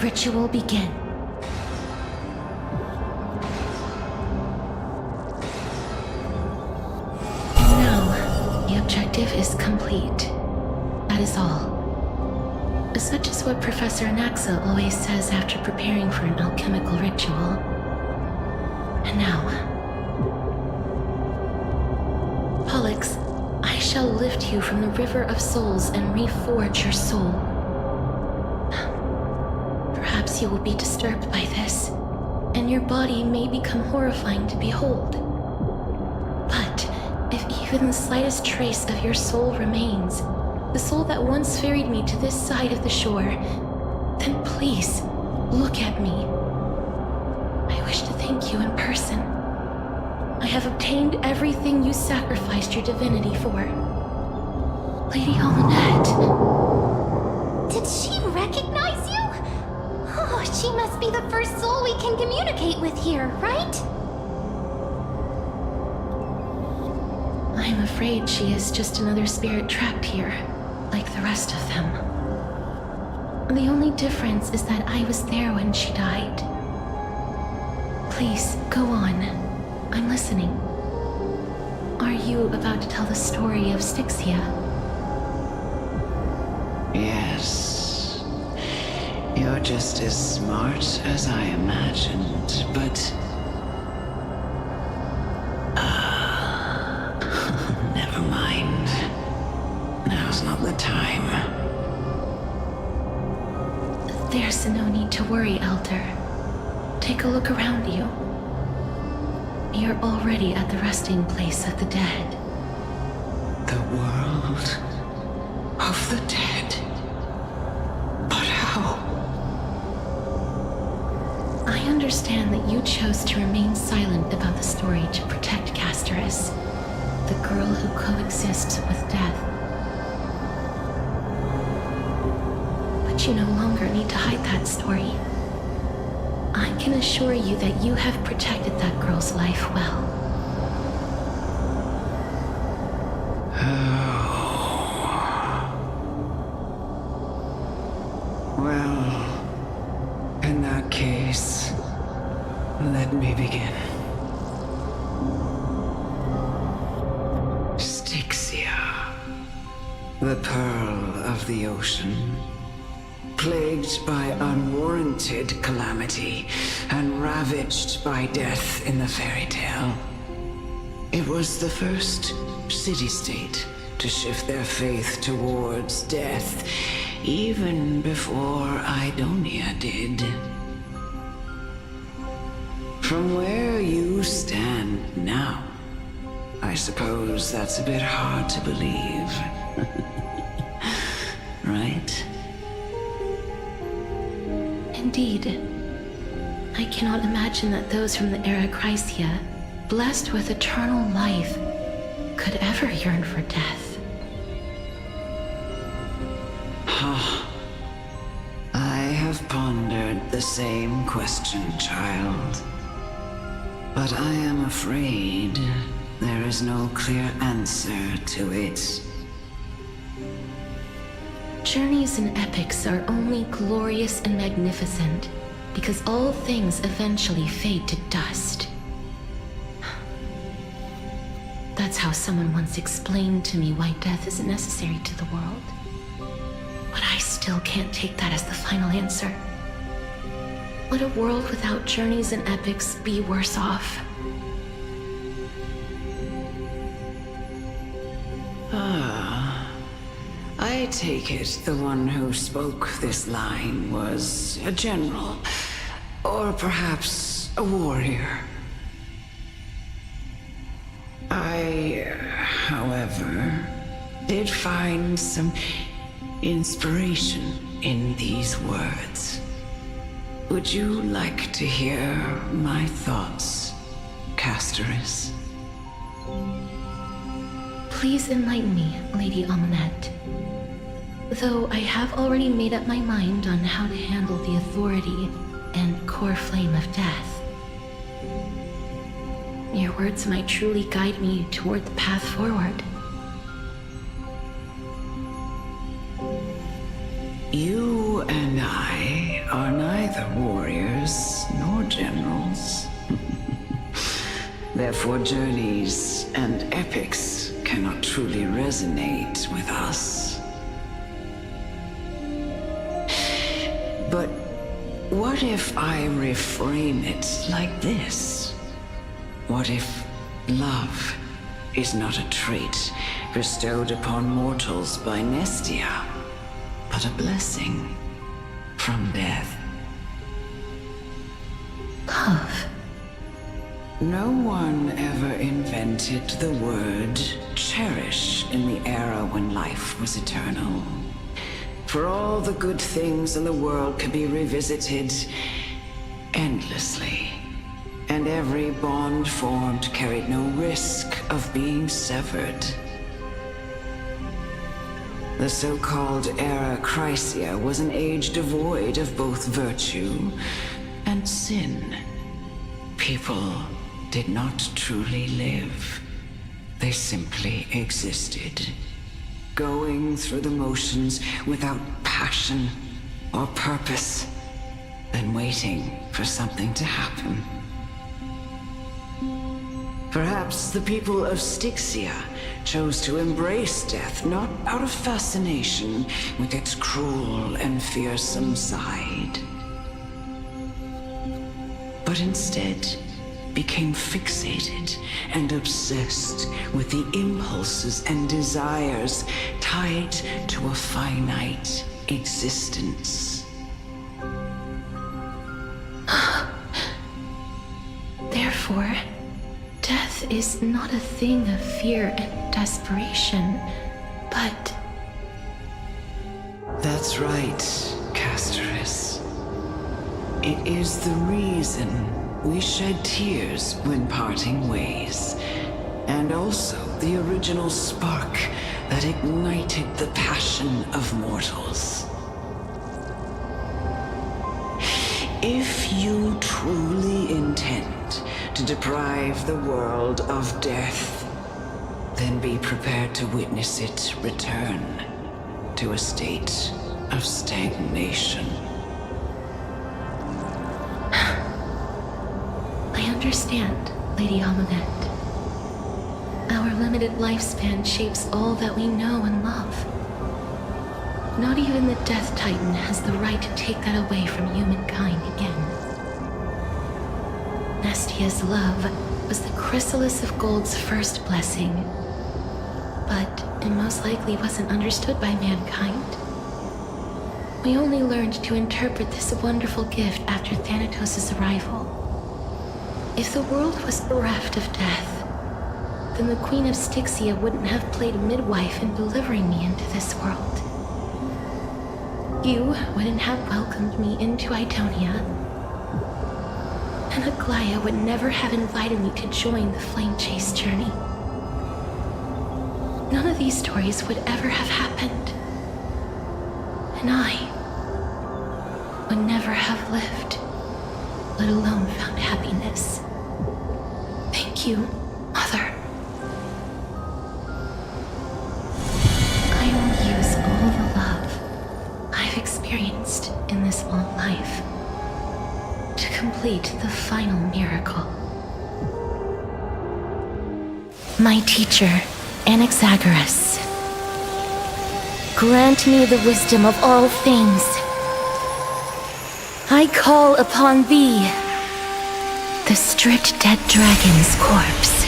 ritual begin. And now, the objective is complete. That is all. Such is what Professor Anaxa always says after preparing for an alchemical ritual. And now, Pollux, I shall lift you from the river of souls and reforge your soul. Perhaps you will be disturbed by this, and your body may become horrifying to behold. But if even the slightest trace of your soul remains, the soul that once ferried me to this side of the shore, then please, look at me. I wish to thank you in person. I have obtained everything you sacrificed your divinity for. Lady Almanette. Did she recognize you? Oh, she must be the first soul we can communicate with here, right? I'm afraid she is just another spirit trapped here, like the rest of them. The only difference is that I was there when she died. Please, go on. I'm listening. Are you about to tell the story of Styxia? Yes. You're just as smart as I imagined, but... never mind. Now's not the time. There's no need to worry, Elder. Take a look around you. You're already at the resting place of the dead. The world of the dead. But how? I understand that you chose to remain silent about the story to protect Casterus, the girl who coexists with death. But you no longer need to hide that story. I can assure you that you have protected that girl's life well. Well, in that case, let me begin. Styxia, the pearl of the ocean, plagued by unwarranted calamity and ravaged by death in the fairy tale. It was the first city-state to shift their faith towards death, even before Idonia did. From where you stand now, I suppose that's a bit hard to believe. Right? Indeed. I cannot imagine that those from the era Chrysia, blessed with eternal life, could ever yearn for death. I have pondered the same question, child. But I am afraid there is no clear answer to it. Journeys and epics are only glorious and magnificent because all things eventually fade to dust. That's how someone once explained to me why death is necessary to the world. But I still can't take that as the final answer. Would a world without journeys and epics be worse off? I take it the one who spoke this line was a general, or perhaps a warrior. I, however, did find some inspiration in these words. Would you like to hear my thoughts, Casterus? Please enlighten me, Lady Almanette. Though I have already made up my mind on how to handle the authority and core flame of death. Your words might truly guide me toward the path forward. You and I are neither warriors nor generals. Therefore, journeys and epics cannot truly resonate with us. But what if I reframe it like this? What if love is not a trait bestowed upon mortals by Nestia, but a blessing from death? Love. No one ever invented the word cherish in the era when life was eternal. For all the good things in the world could be revisited endlessly, and every bond formed carried no risk of being severed. The so-called Era Chrysia was an age devoid of both virtue and sin. People did not truly live. They simply existed, going through the motions without passion or purpose, then waiting for something to happen. Perhaps the people of Styxia chose to embrace death not out of fascination with its cruel and fearsome side, but instead became fixated and obsessed with the impulses and desires tied to a finite existence. Therefore, death is not a thing of fear and desperation, but... That's right, Castoris. It is the reason we shed tears when parting ways, and also the original spark that ignited the passion of mortals. If you truly intend to deprive the world of death, then be prepared to witness it return to a state of stagnation. I understand, Lady Amunet. Our limited lifespan shapes all that we know and love. Not even the Death Titan has the right to take that away from humankind again. Nestia's love was the chrysalis of Gold's first blessing, but it most likely wasn't understood by mankind. We only learned to interpret this wonderful gift after Thanatos' arrival. If the world was bereft of death, then the Queen of Styxia wouldn't have played midwife in delivering me into this world. You wouldn't have welcomed me into Idonia, and Aglaya would never have invited me to join the Flame Chase journey. None of these stories would ever have happened, and I would never have lived, let alone found happiness. Thank you, Mother. I will use all the love I've experienced in this long life to complete the final miracle. My teacher, Anaxagoras, grant me the wisdom of all things. I call upon thee, the stripped dead dragon's corpse.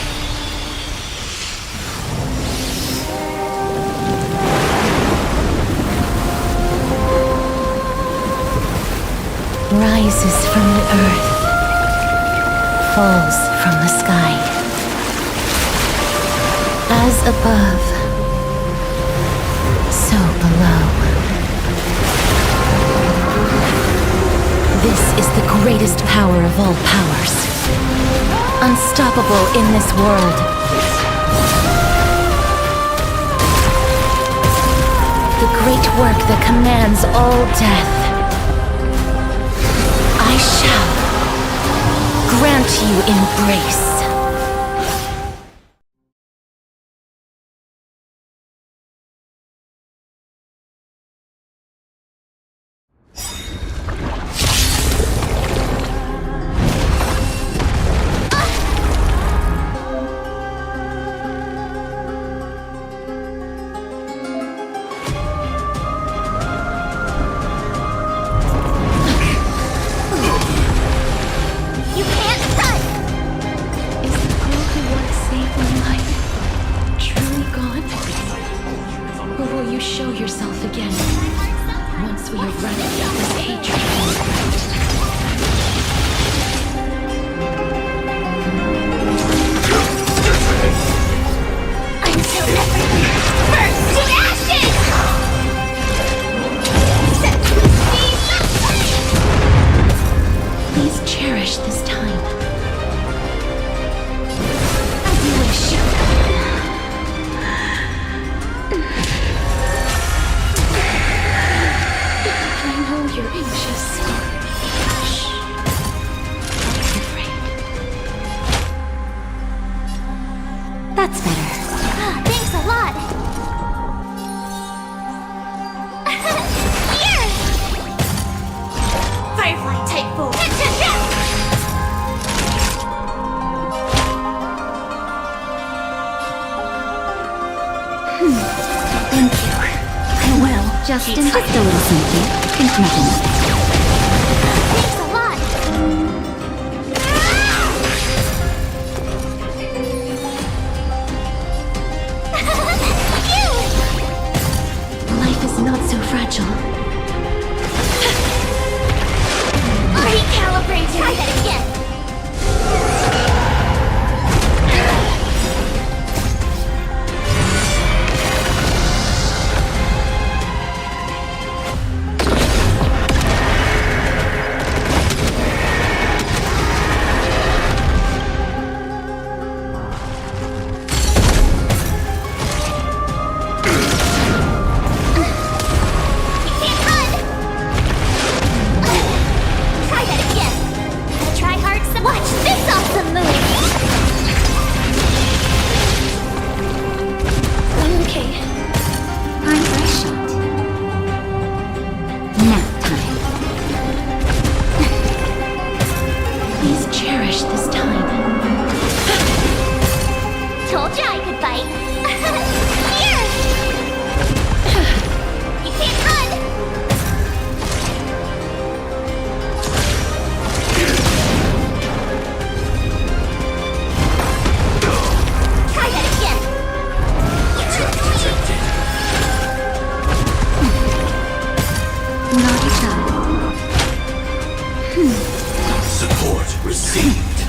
Rises from the earth, falls from the sky. As above, so below. This is the greatest power of all powers. Unstoppable in this world. The great work that commands all death. I shall grant you embrace. you show yourself again. Once we eradicate this hatred and regret. Until never burnt to ashes! Set me Please cherish this time. as you wish. I know you're anxious. Shh. Don't be afraid. That's better. Thanks a lot. Here! Firefly Type 4. Thank you. I will. Just a little something. Think nothing of it. Thanks a lot. Life is not so fragile. Recalibrate. Try that again.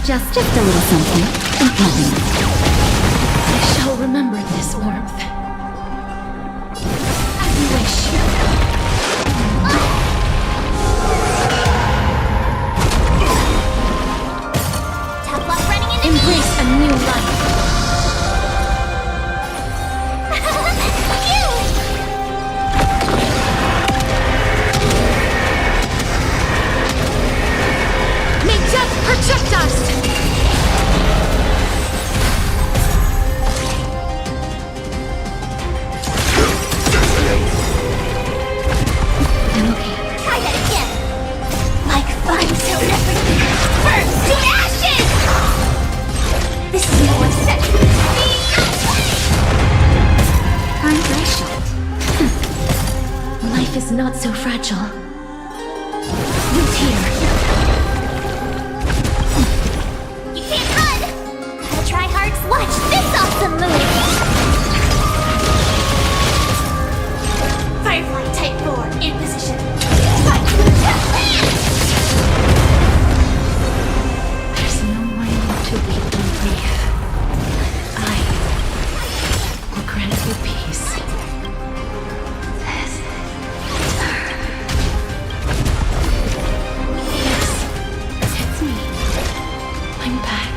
Just a little something. Think nothing of it. I shall remember this warmth. As you wish. Tough luck running into Embrace a new life. May death protect us! I'm okay. Try that again. Like fire till everything burns to ashes! This is no one set. I'm very shocked. Life is not so fragile. Look here. You can't run! Gotta try hard. Watch this awesome move! Firefly Type 4 in position. There's no more need to weep in grief. I will grant you peace. Yes, it's me. I'm back.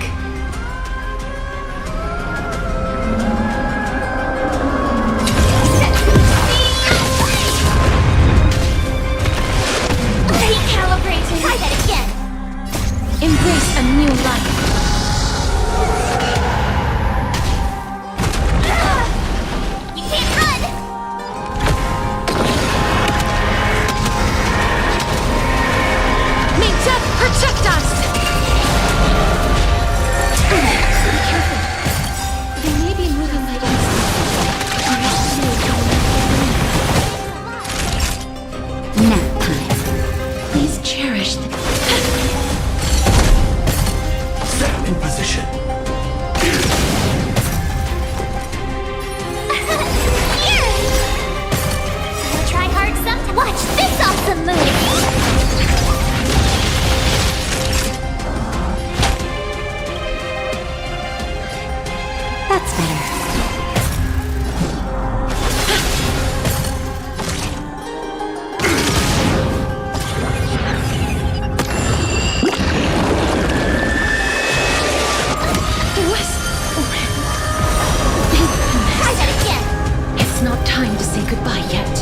goodbye yet.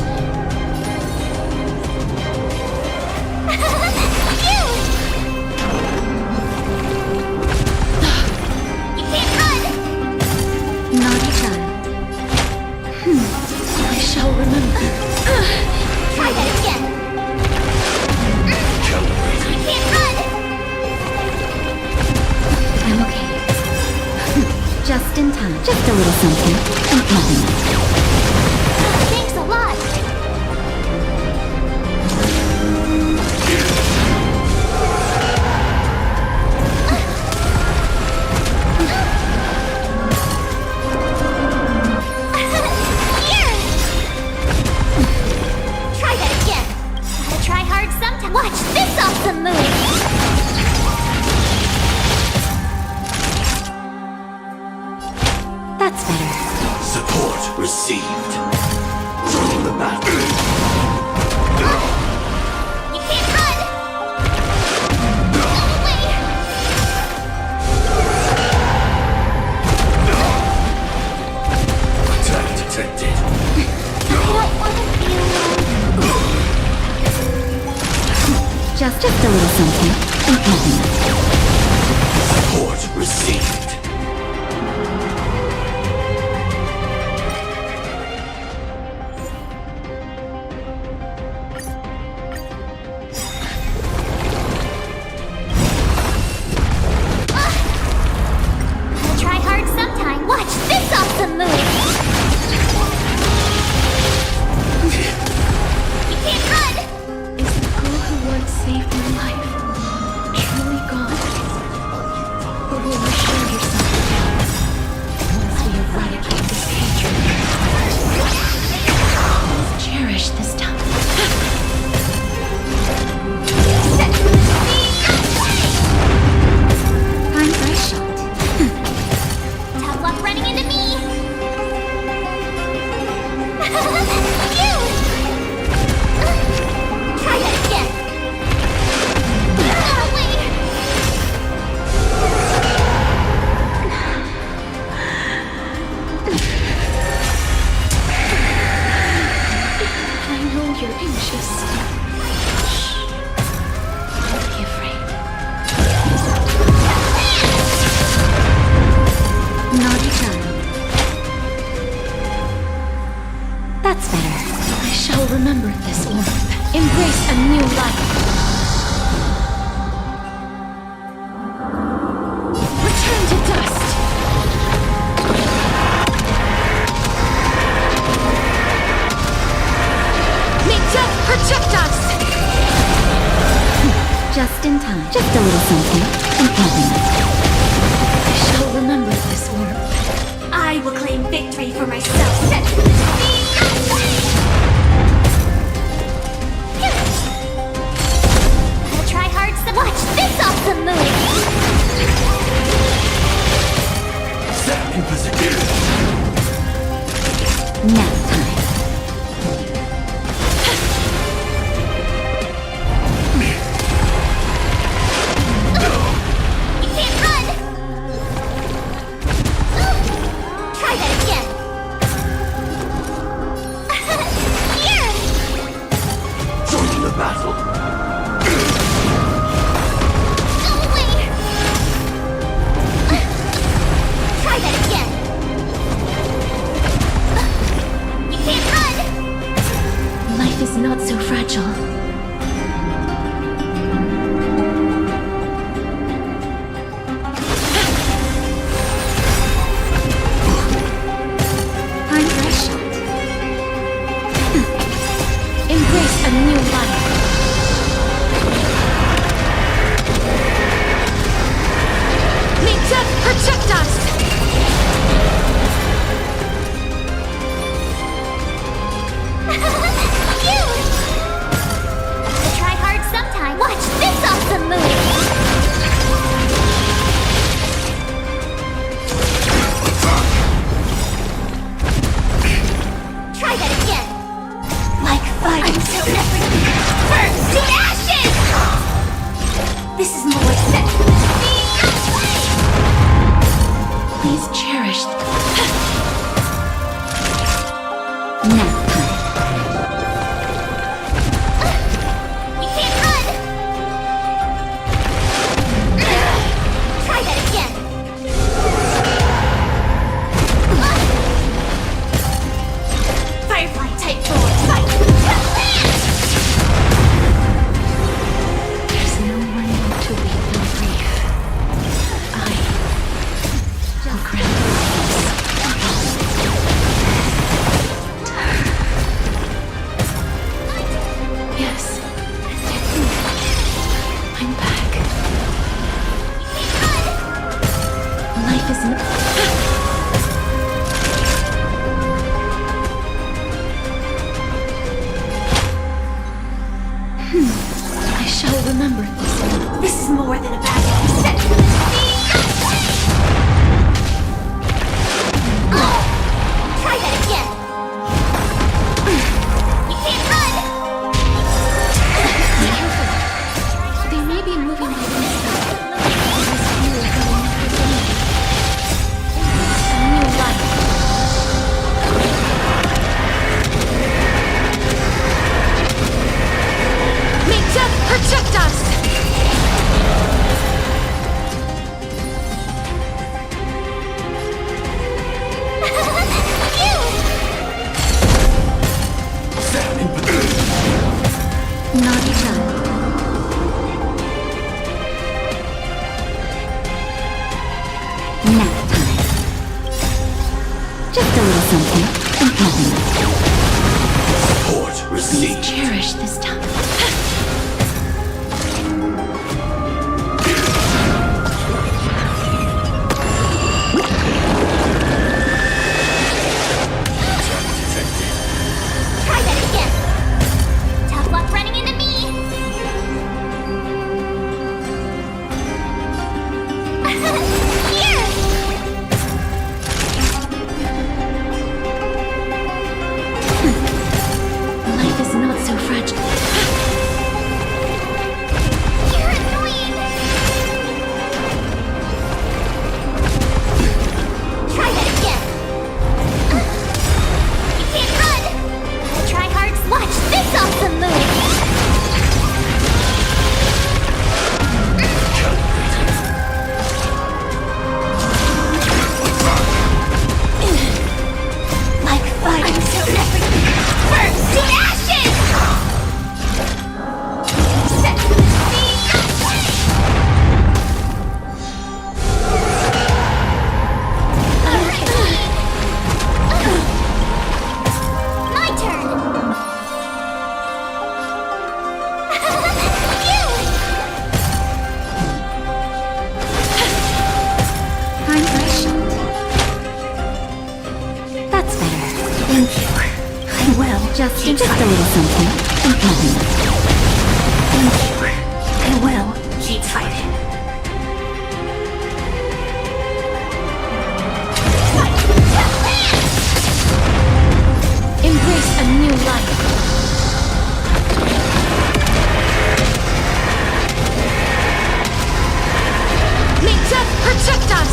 You can't run! Naughty child. I shall remember. Try that again! You can't run! I'm okay. Just in time. Just a little something. And nothing else. Thanks a lot! Here! Try that again! Gotta try hard sometime. Watch this awesome move! That's better. Support received. Joining the battle. You can't run! Go away! Attack detected. I don't want to feel Just a little something. And nothing else. Support received. Gotta try hard sometime. Watch this awesome move! You can't run! Is the girl who once saved my life truly gone? Or will you show yourself again once we eradicate this hatred? Let's cherish this time. Time for a shot. Tough luck running into me! You! Try that again! Wait! I know you're anxious. Shh. Don't be afraid. Naughty child. That's better. I shall remember this warmth. Embrace a new life. Return to dust. May death protect us. Just in time. Just a little something. And nothing else. I shall remember this warmth. I will claim victory for myself. Gotta try hard some. Watch this awesome move! Set in position. Nap time. You can't run! Try that again! Here! Joining the battle. Go away! Try that again! You can't run! Life is not so fragile. Time for a shot. Embrace a new life. May death protect us. You! Gotta try hard sometime. Watch this awesome move! Try that again! Like fire until everything burns to ashes! This is more set. Please cherish. Nap time. remember this. This is more than a battle. Set to the Try that again. You can't run. They may be moving by themselves. This view of what I never believed. A new life. May death protect us! Set in position. Naughty child. Nap time. Just a little something. Think nothing of it. Support received. Cherish this time. Try that again. Tough luck running into me. Here. Life is not so fragile. You're annoying. Try that again. You can't run. Gotta try hard. Watch this awesome move. Like fire. I'm so everything. Burn to ashes. Set to the My turn. I'm patient. That's better. Thank you. I will. Just a little something. Think nothing of it. Thank you. I will. Keep fighting. Embrace a new life. May death protect us!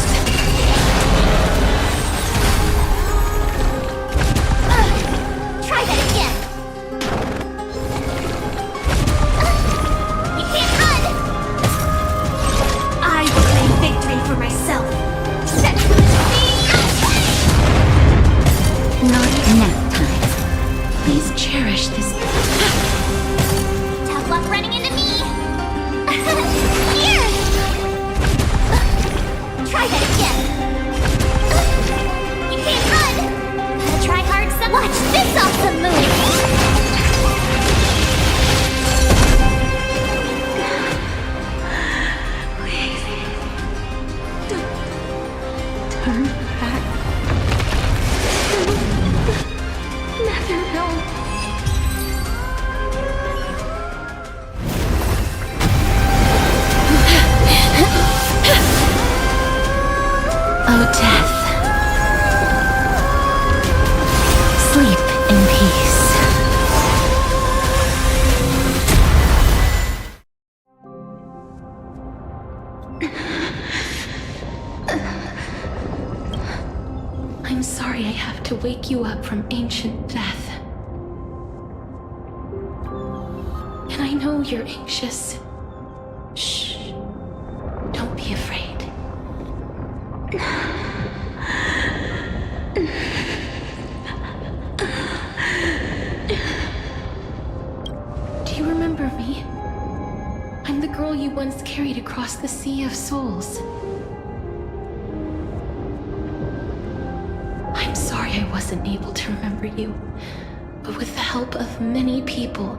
Try that again. You can't run. I will claim victory for myself. Set to the Naughty nap time. Please cherish this. Tough luck running into me. Here. Try that again. You can't run. Gotta try hard. Watch this awesome move. Turn back. Never know. Oh, death. Sleep in peace. I'm sorry I have to wake you up from ancient death. And I know you're anxious. Shh. Don't be afraid. Do you remember me? I'm the girl you once carried across the Sea of Souls. I'm sorry I wasn't able to remember you, but with the help of many people,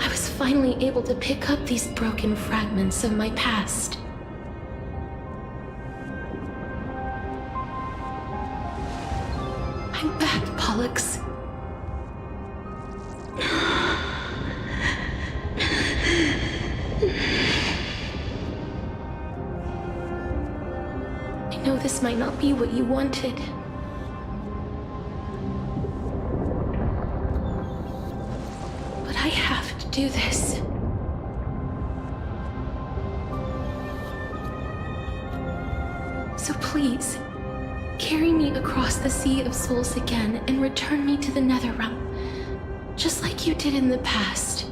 I was finally able to pick up these broken fragments of my past. I'm back, Pollux. this might not be what you wanted. But I have to do this. So please, carry me across the Sea of Souls again and return me to the Netherrealm, just like you did in the past.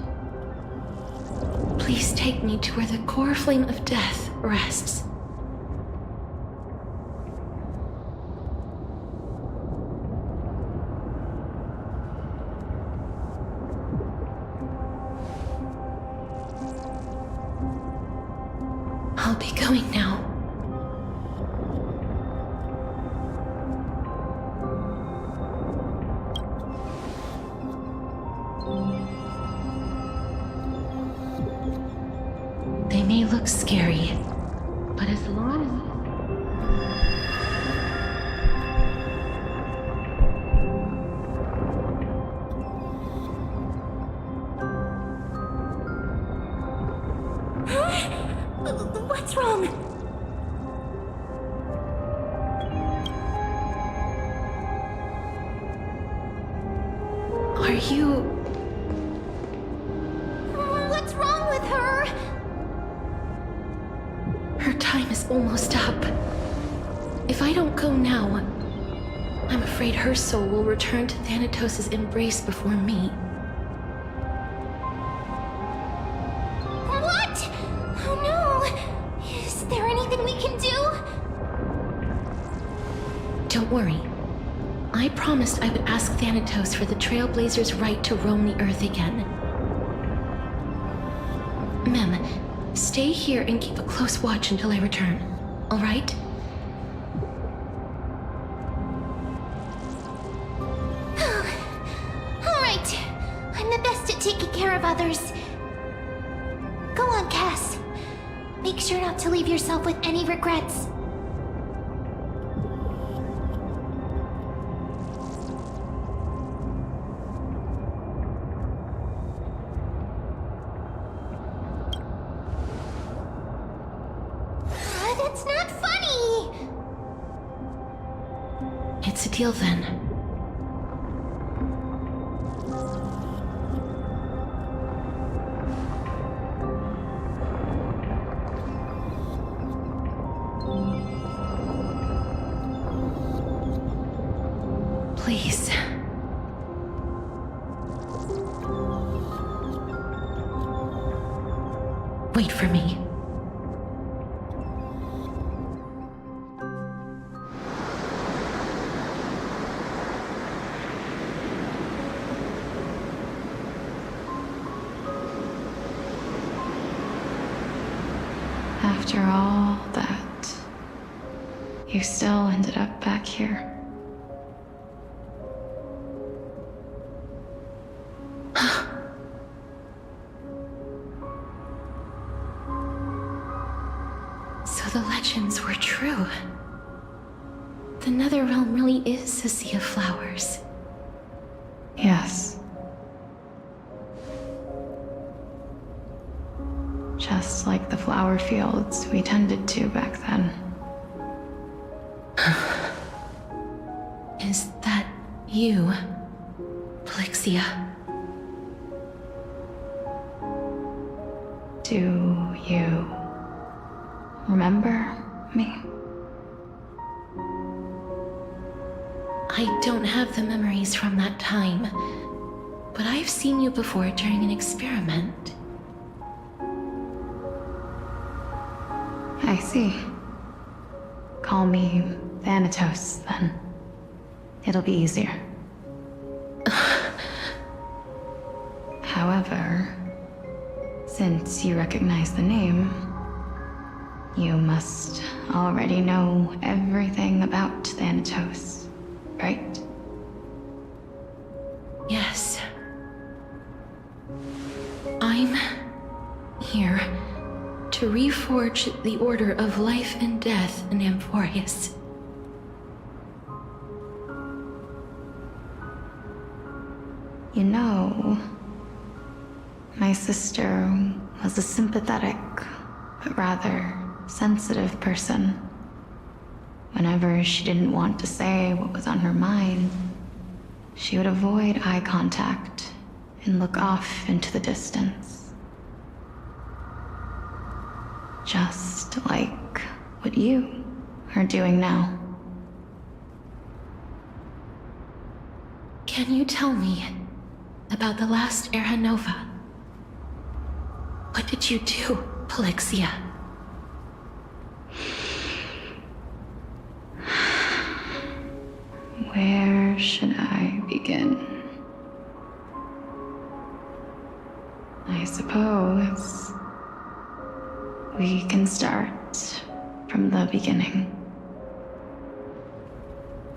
Please take me to where the core flame of death rests. I'll be going now. They may look scary, but as long as... What's wrong? Are you... What's wrong with her? Her time is almost up. If I don't go now, I'm afraid her soul will return to Thanatos' embrace before me. What? Oh no! Is there anything we can do? Don't worry. I promised I would ask Thanatos for the Trailblazers' right to roam the Earth again. Mem, stay here and keep a close watch until I return, all right? All right. I'm the best at taking care of others. Go on, Cass. Make sure not to leave yourself with any regrets. That's not funny! It's a deal then. Please. Wait for me. After all that, you still ended up back here. So the legends were true. The Netherrealm really is a sea of flowers. Yes. Just like the flower fields we tended to back then. Is that you, Blixia? Do you remember me? I don't have the memories from that time, but I've seen you before during an experiment. I see. Call me Thanatos, then. It'll be easier. However, since you recognize the name, you must already know everything about Thanatos, right? Yes. I'm here to reforge the order of life and death in Amphorius. You know, my sister was a sympathetic, but rather sensitive person. Whenever she didn't want to say what was on her mind, she would avoid eye contact and look off into the distance. Just like what you are doing now. Can you tell me about the last Era Nova? What did you do, Polixia? Where should I begin? I suppose we can start from the beginning.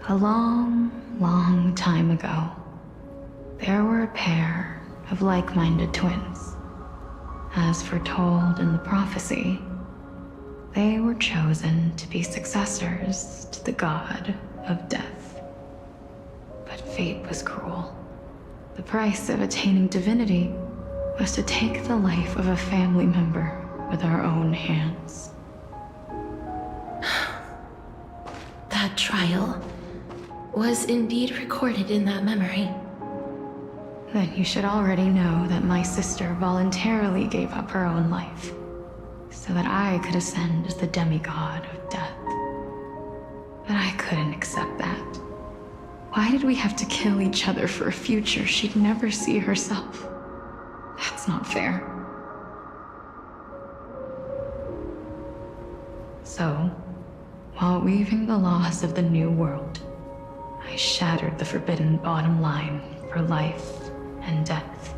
A long, long time ago, there were a pair of like-minded twins. As foretold in the prophecy, they were chosen to be successors to the god of death. But fate was cruel. The price of attaining divinity was to take the life of a family member with our own hands. That trial was indeed recorded in that memory. Then you should already know that my sister voluntarily gave up her own life so that I could ascend as the demigod of death. But I couldn't accept that. Why did we have to kill each other for a future she'd never see herself? That's not fair. So, while weaving the laws of the new world, I shattered the forbidden bottom line for life and death.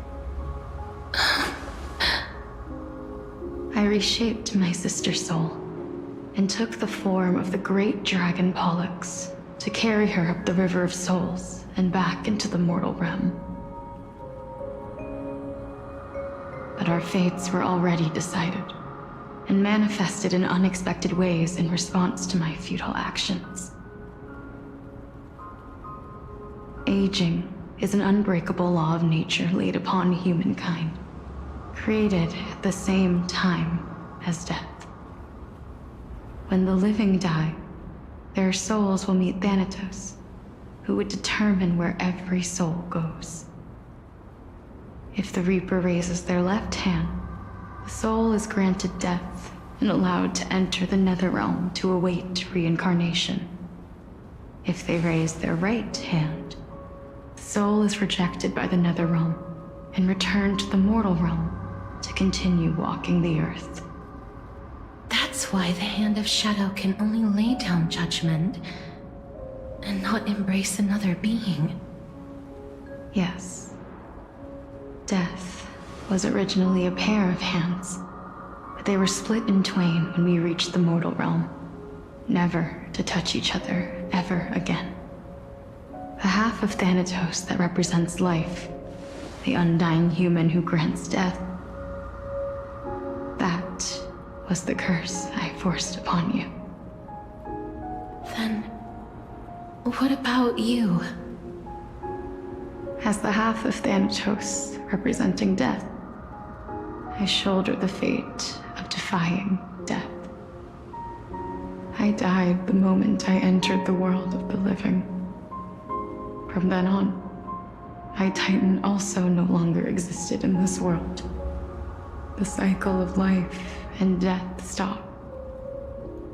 I reshaped my sister's soul and took the form of the great dragon Pollux to carry her up the River of Souls and back into the mortal realm. But our fates were already decided and manifested in unexpected ways in response to my futile actions. Aging is an unbreakable law of nature laid upon humankind, created at the same time as death. When the living die, their souls will meet Thanatos, who would determine where every soul goes. If the Reaper raises their left hand, the soul is granted death and allowed to enter the Netherrealm to await reincarnation. If they raise their right hand, the soul is rejected by the Netherrealm and returned to the mortal realm to continue walking the earth. That's why the Hand of Shadow can only lay down judgment and not embrace another being. Yes. Death was originally a pair of hands, but they were split in twain when we reached the mortal realm, never to touch each other ever again. The half of Thanatos that represents life, the undying human who grants death, that was the curse I forced upon you. Then, what about you? As the half of Thanatos representing death, I shoulder the fate of defying death. I died the moment I entered the world of the living. From then on, my Titan also no longer existed in this world. The cycle of life and death stopped.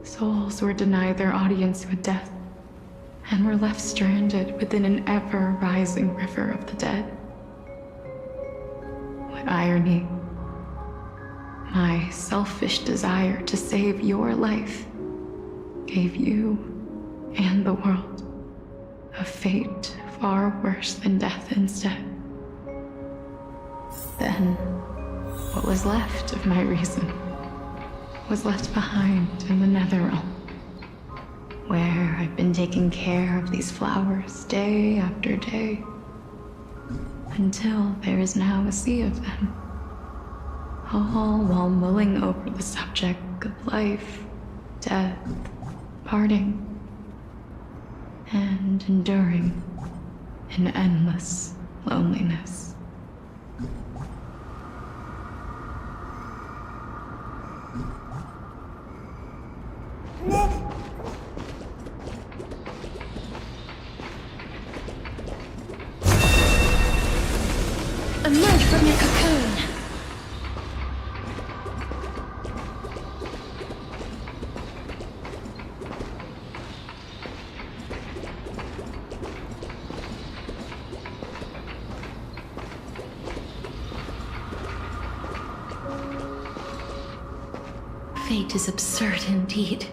Souls were denied their audience with death and were left stranded within an ever-rising river of the dead. What irony. My selfish desire to save your life gave you and the world a fate far worse than death instead. Then, what was left of my reason was left behind in the Netherrealm, where I've been taking care of these flowers day after day, until there is now a sea of them, all while mulling over the subject of life, death, parting, and enduring in endless loneliness. Emerge from your cocoon! Fate is absurd indeed.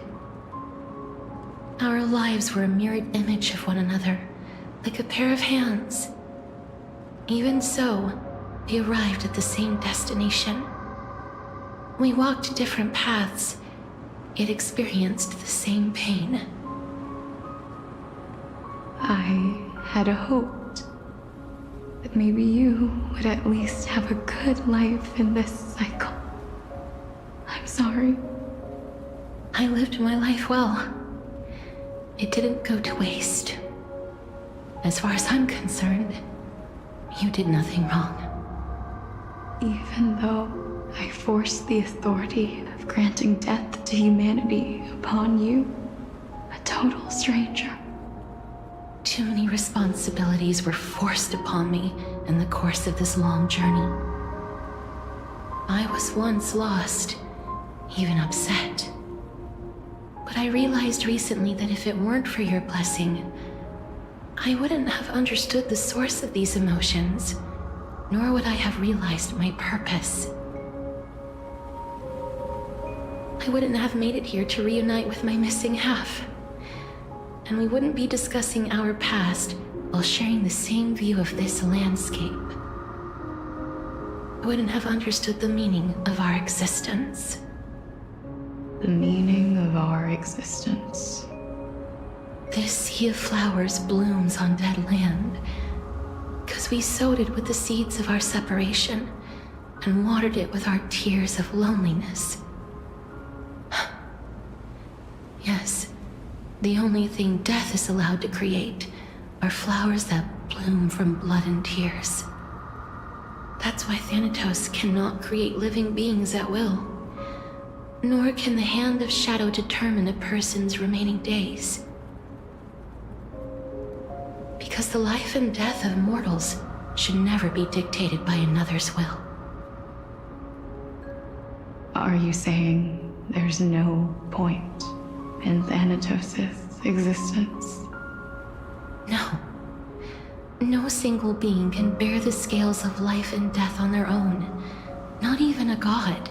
Our lives were a mirrored image of one another, like a pair of hands. Even so, we arrived at the same destination. We walked different paths, yet experienced the same pain. I had hoped that maybe you would at least have a good life in this cycle. I'm sorry. I lived my life well. It didn't go to waste. As far as I'm concerned, you did nothing wrong. Even though I forced the authority of granting death to humanity upon you, a total stranger. Too many responsibilities were forced upon me in the course of this long journey. I was once lost, even upset. But I realized recently that if it weren't for your blessing, I wouldn't have understood the source of these emotions, nor would I have realized my purpose. I wouldn't have made it here to reunite with my missing half. And we wouldn't be discussing our past while sharing the same view of this landscape. I wouldn't have understood the meaning of our existence. The meaning of our existence. This sea of flowers blooms on dead land because we sowed it with the seeds of our separation and watered it with our tears of loneliness. Yes, the only thing death is allowed to create are flowers that bloom from blood and tears. That's why Thanatos cannot create living beings at will. Nor can the hand of shadow determine a person's remaining days. Because the life and death of mortals should never be dictated by another's will. Are you saying there's no point in Thanatos' existence? No. No single being can bear the scales of life and death on their own. Not even a god.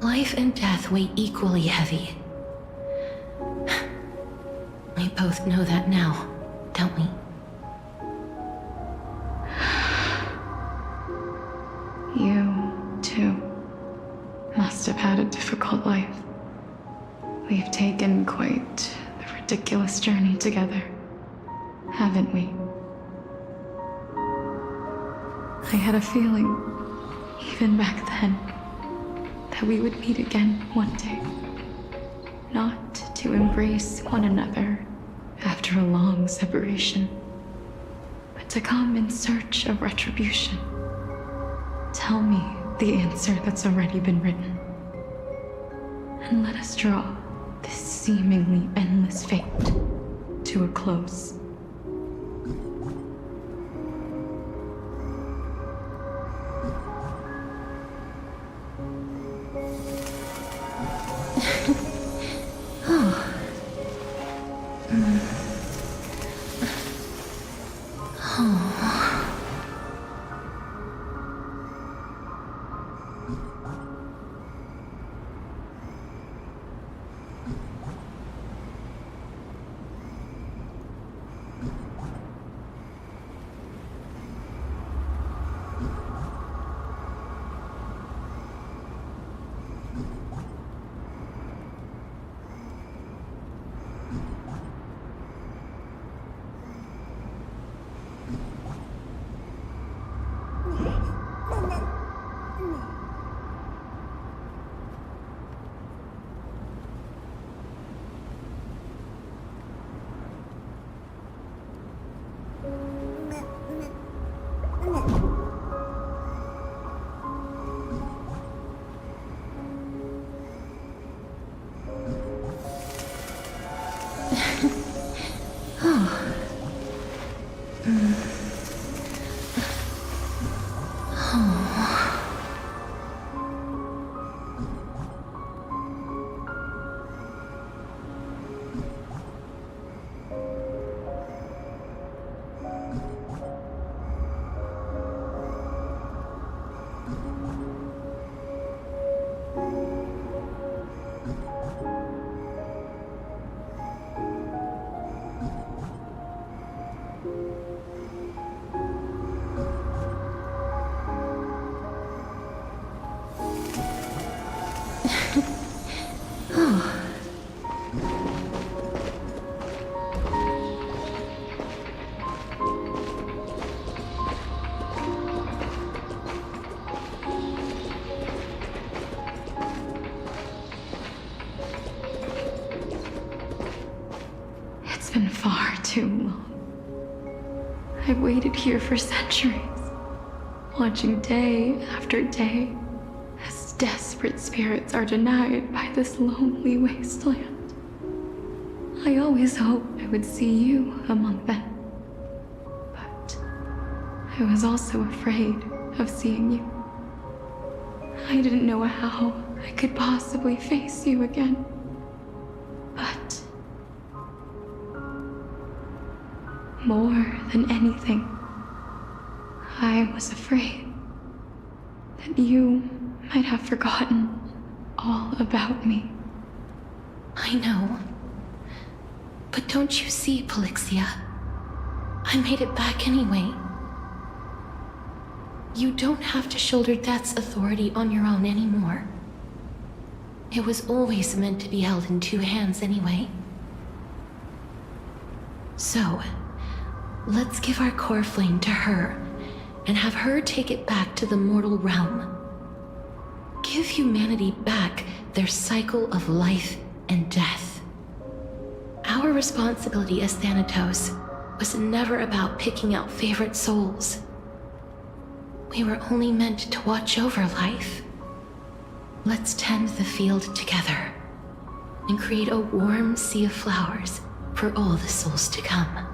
Life and death weigh equally heavy. We both know that now, don't we? You, too, must have had a difficult life. We've taken quite the ridiculous journey together, haven't we? I had a feeling, even back then, that we would meet again one day. Not to embrace one another after a long separation, but to come in search of retribution. Tell me the answer that's already been written, and let us draw this seemingly endless fate to a close. It's been far too long. I've waited here for centuries, watching day after day as desperate spirits are denied by this lonely wasteland. I always hoped I would see you among them, but I was also afraid of seeing you. I didn't know how I could possibly face you again, but more than anything, I was afraid that you might have forgotten all about me. I know. But don't you see, Polixia? I made it back anyway. You don't have to shoulder death's authority on your own anymore. It was always meant to be held in two hands anyway. So, let's give our core flame to her and have her take it back to the mortal realm. Give humanity back their cycle of life and death. Our responsibility as Thanatos was never about picking out favorite souls. We were only meant to watch over life. Let's tend the field together and create a warm sea of flowers for all the souls to come.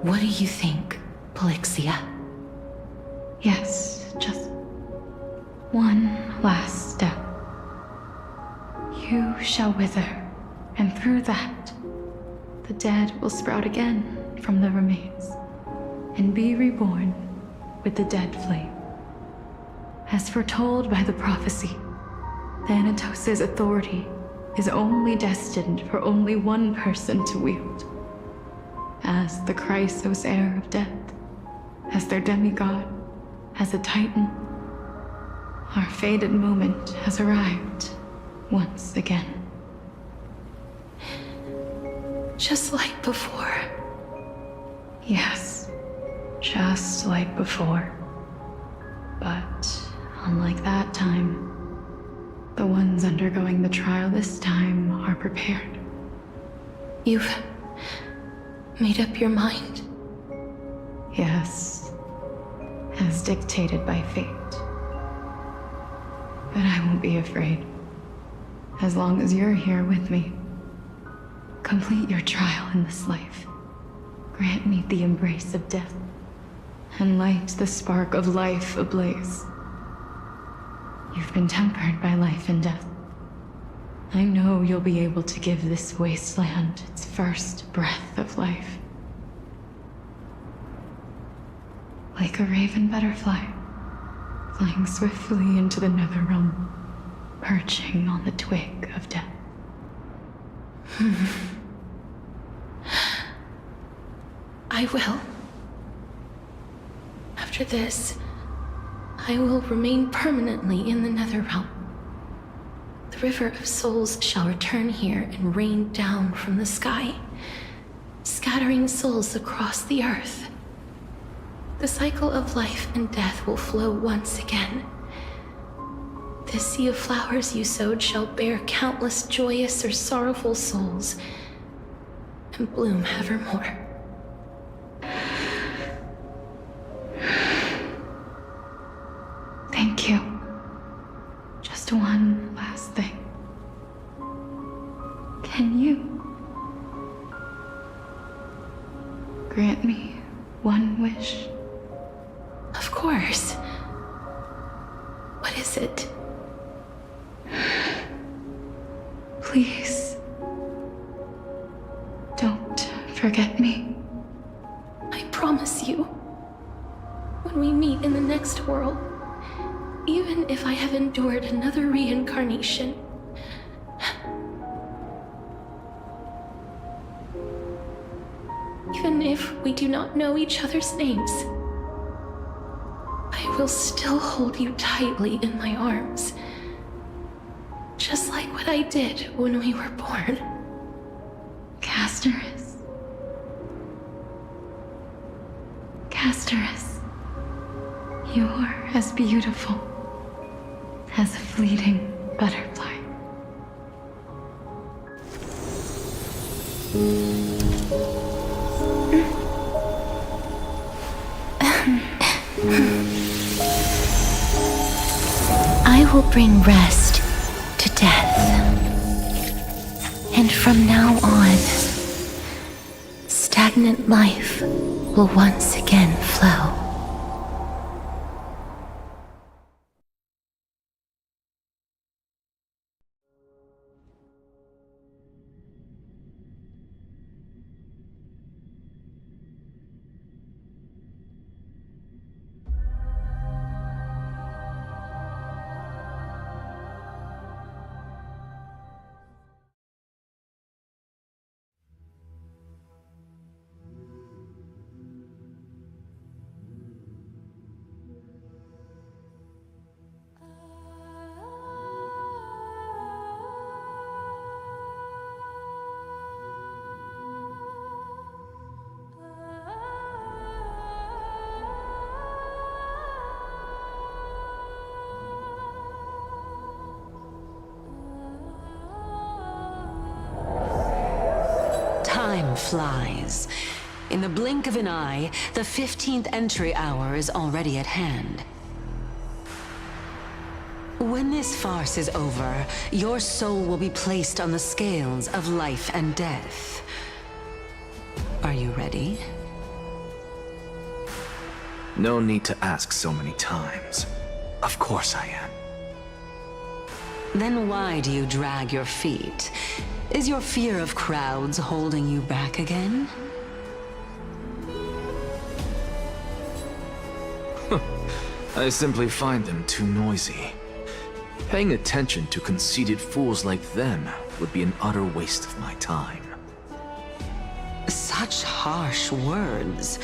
What do you think, Polixia? Yes, just one last step. You shall wither, and through that, the dead will sprout again from the remains, and be reborn with the dead flame. As foretold by the prophecy, Thanatos' authority is only destined for only one person to wield. As the Chrysos heir of death, as their demigod, as a titan, our fated moment has arrived once again. Just like before. Yes, just like before. But unlike that time, the ones undergoing the trial this time are prepared. You've made up your mind? Yes, as dictated by fate. But I won't be afraid. As long as you're here with me. Complete your trial in this life. Grant me the embrace of death, and light the spark of life ablaze. You've been tempered by life and death. I know you'll be able to give this wasteland its first breath of life. Like a raven butterfly, flying swiftly into the netherrealm, perching on the twig of death. I will. After this, I will remain permanently in the Netherrealm. The River of Souls shall return here and rain down from the sky, scattering souls across the earth. The cycle of life and death will flow once again. The sea of flowers you sowed shall bear countless joyous or sorrowful souls, and bloom evermore. Thank you. Just one last thing. Can you grant me one wish? Of course. What is it? Please. Don't forget me. I promise you. When we meet in the next world, even if I have endured another reincarnation, even if we do not know each other's names, I will still hold you tightly in my arms. Just like what I did when we were born. Castoris. Castoris. You're as beautiful as a fleeting butterfly. I will bring rest to death. And from now on, stagnant life will once again flow. Time flies. In the blink of an eye, the 15th entry hour is already at hand. When this farce is over, your soul will be placed on the scales of life and death. Are you ready? No need to ask so many times. Of course I am. Then why do you drag your feet? Is your fear of crowds holding you back again? I simply find them too noisy. Paying attention to conceited fools like them would be an utter waste of my time. Such harsh words.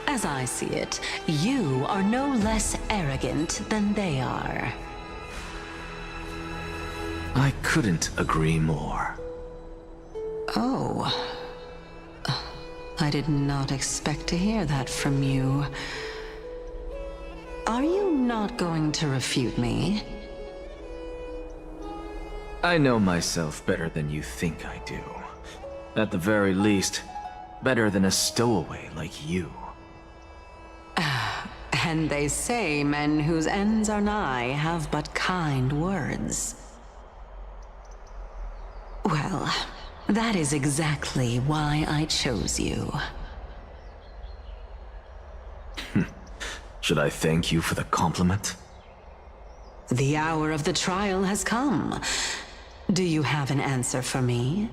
As I see it, you are no less arrogant than they are. I couldn't agree more. Oh. I did not expect to hear that from you. Are you not going to refute me? I know myself better than you think I do. At the very least, better than a stowaway like you. And they say men whose ends are nigh have but kind words. Well, that is exactly why I chose you. Should I thank you for the compliment? The hour of the trial has come. Do you have an answer for me?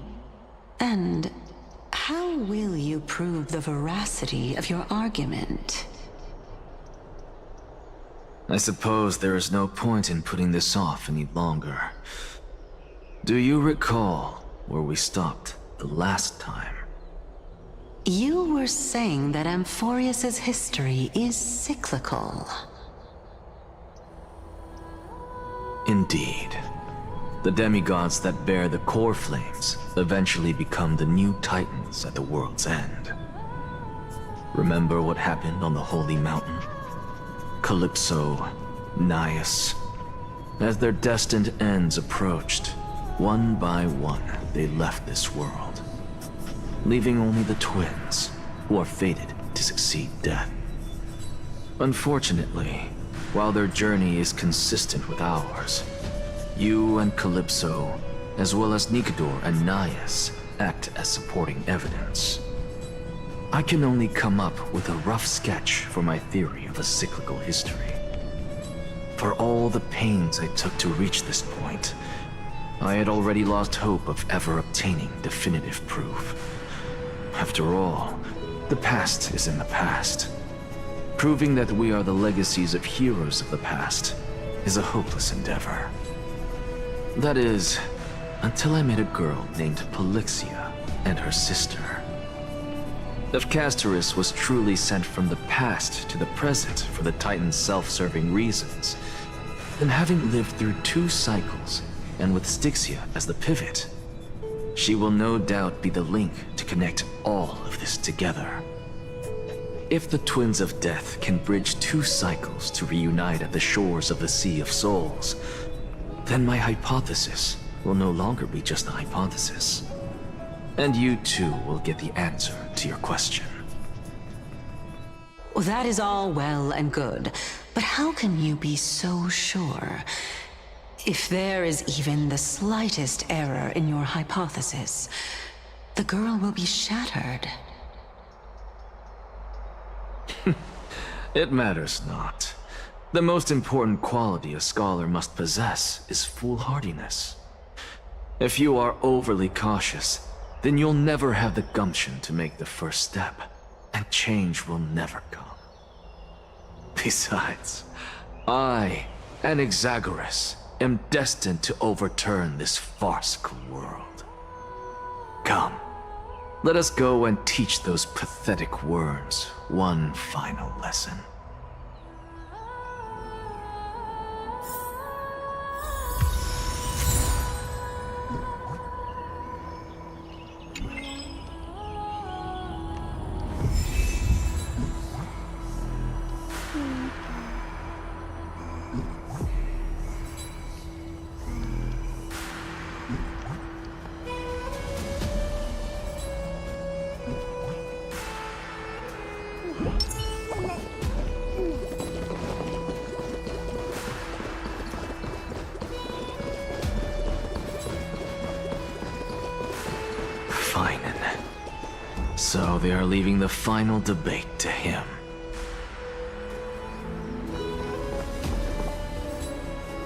And how will you prove the veracity of your argument? I suppose there is no point in putting this off any longer. Do you recall where we stopped the last time? You were saying that Amphorius's history is cyclical. Indeed. The demigods that bear the core flames eventually become the new titans at the world's end. Remember what happened on the Holy Mountain? Calypso, Naias. As their destined ends approached, one by one they left this world, leaving only the twins, who are fated to succeed death. Unfortunately, while their journey is consistent with ours, you and Calypso, as well as Nikador and Naias, act as supporting evidence. I can only come up with a rough sketch for my theory of a cyclical history. For all the pains I took to reach this point, I had already lost hope of ever obtaining definitive proof. After all, the past is in the past. Proving that we are the legacies of heroes of the past is a hopeless endeavor. That is, until I met a girl named Polixia and her sister. If Castorus was truly sent from the past to the present for the Titan's self-serving reasons, then having lived through 2 cycles, and with Styxia as the pivot, she will no doubt be the link to connect all of this together. If the Twins of Death can bridge 2 cycles to reunite at the shores of the Sea of Souls, then my hypothesis will no longer be just a hypothesis. And you too will get the answer to your question. Well, that is all well and good, but how can you be so sure? If there is even the slightest error in your hypothesis, the girl will be shattered. It matters not. The most important quality a scholar must possess is foolhardiness. If you are overly cautious, then you'll never have the gumption to make the first step, and change will never come. Besides, I, Anaxagoras, am destined to overturn this farcical world. Come, let us go and teach those pathetic worms one final lesson. So they are leaving the final debate to him.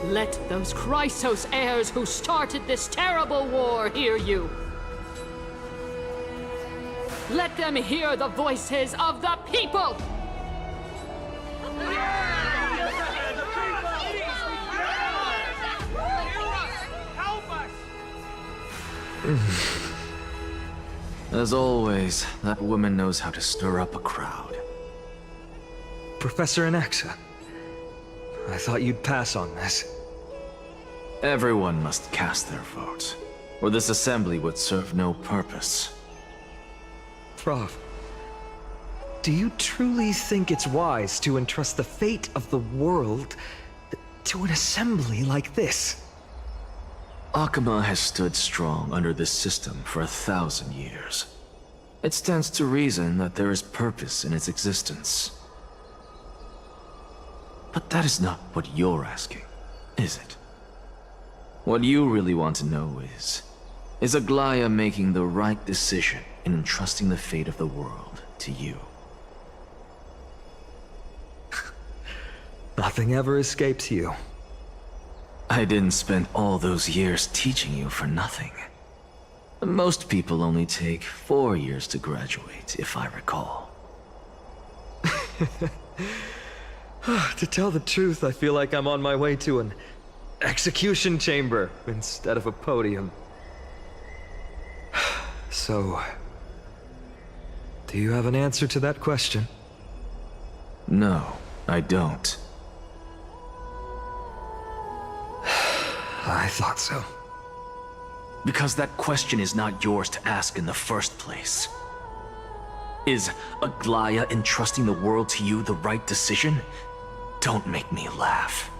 Let those Chrysos heirs who started this terrible war hear you. Let them hear the voices of the people! As always, that woman knows how to stir up a crowd. Professor Anaxa, I thought you'd pass on this. Everyone must cast their vote, or this assembly would serve no purpose. Prof, do you truly think it's wise to entrust the fate of the world to an assembly like this? Akama has stood strong under this system for 1,000 years. It stands to reason that there is purpose in its existence. But that is not what you're asking, is it? What you really want to know is Aglaia making the right decision in entrusting the fate of the world to you? Nothing ever escapes you. I didn't spend all those years teaching you for nothing. Most people only take 4 years to graduate, if I recall. To tell the truth, I feel like I'm on my way to an execution chamber instead of a podium. So, do you have an answer to that question? No, I don't. I thought so. Because that question is not yours to ask in the first place. Is Aglaia entrusting the world to you the right decision? Don't make me laugh.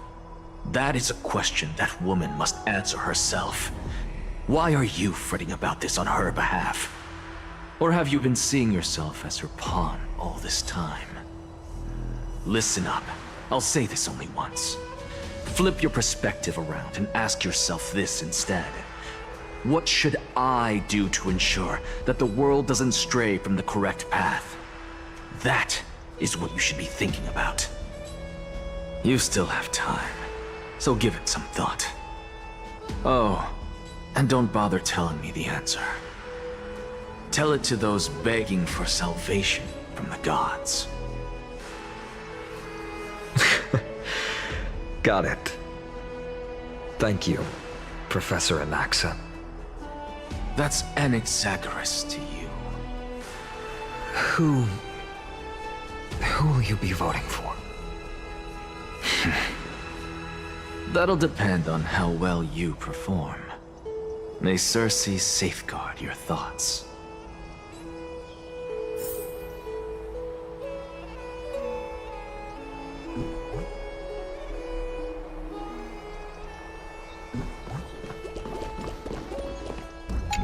That is a question that woman must answer herself. Why are you fretting about this on her behalf? Or have you been seeing yourself as her pawn all this time? Listen up. I'll say this only once. Flip your perspective around and ask yourself this instead. What should I do to ensure that the world doesn't stray from the correct path? That is what you should be thinking about. You still have time, so give it some thought. Oh, and don't bother telling me the answer. Tell it to those begging for salvation from the gods. Got it. Thank you, Professor Anaxa. That's Anaxagoras to you. Who will you be voting for? That'll depend on how well you perform. May Cersei safeguard your thoughts.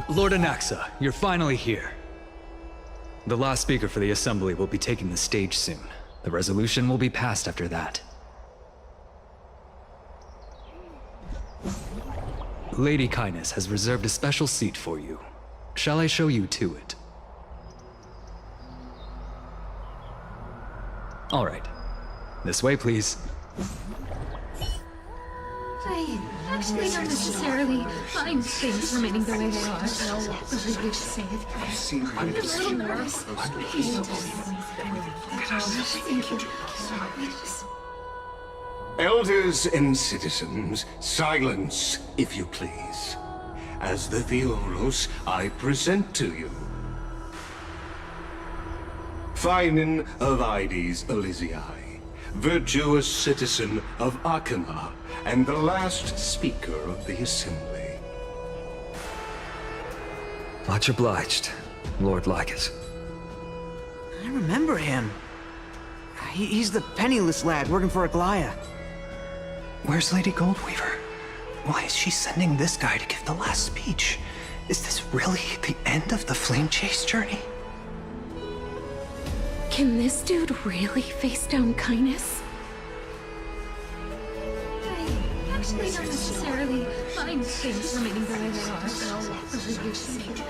Lord Anaxa, you're finally here. The last speaker for the Assembly will be taking the stage soon. The resolution will be passed after that. Lady Kyness has reserved a special seat for you. Shall I show you to it? All right. This way, please. I actually don't necessarily find things remaining the way they are. I'll really say it. I'm a little nervous. Thank you. Elders and citizens, silence, if you please. As the Violos, I present to you Finan of Ides Elysiae, virtuous citizen of Arkana, and the last speaker of the Assembly. Much obliged, Lord Lycus. I remember him. He's the penniless lad working for Aglaya. Where's Lady Goldweaver? Why is she sending this guy to give the last speech? Is this really the end of the Flame Chase journey? Can this dude really face down Kyness? I actually don't necessarily find things remaining the way they are. I'll really say it.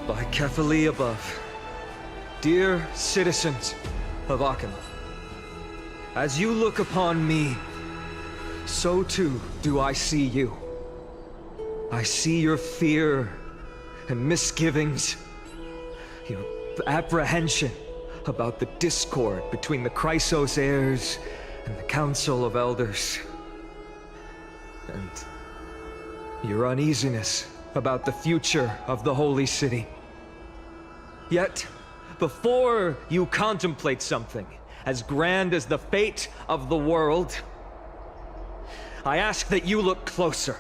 By Kefali above, dear citizens of Arkana, as you look upon me, so too do I see you. I see your fear and misgivings, your apprehension about the discord between the Chrysos heirs and the Council of Elders, and your uneasiness about the future of the Holy City. Yet, before you contemplate something as grand as the fate of the world, I ask that you look closer.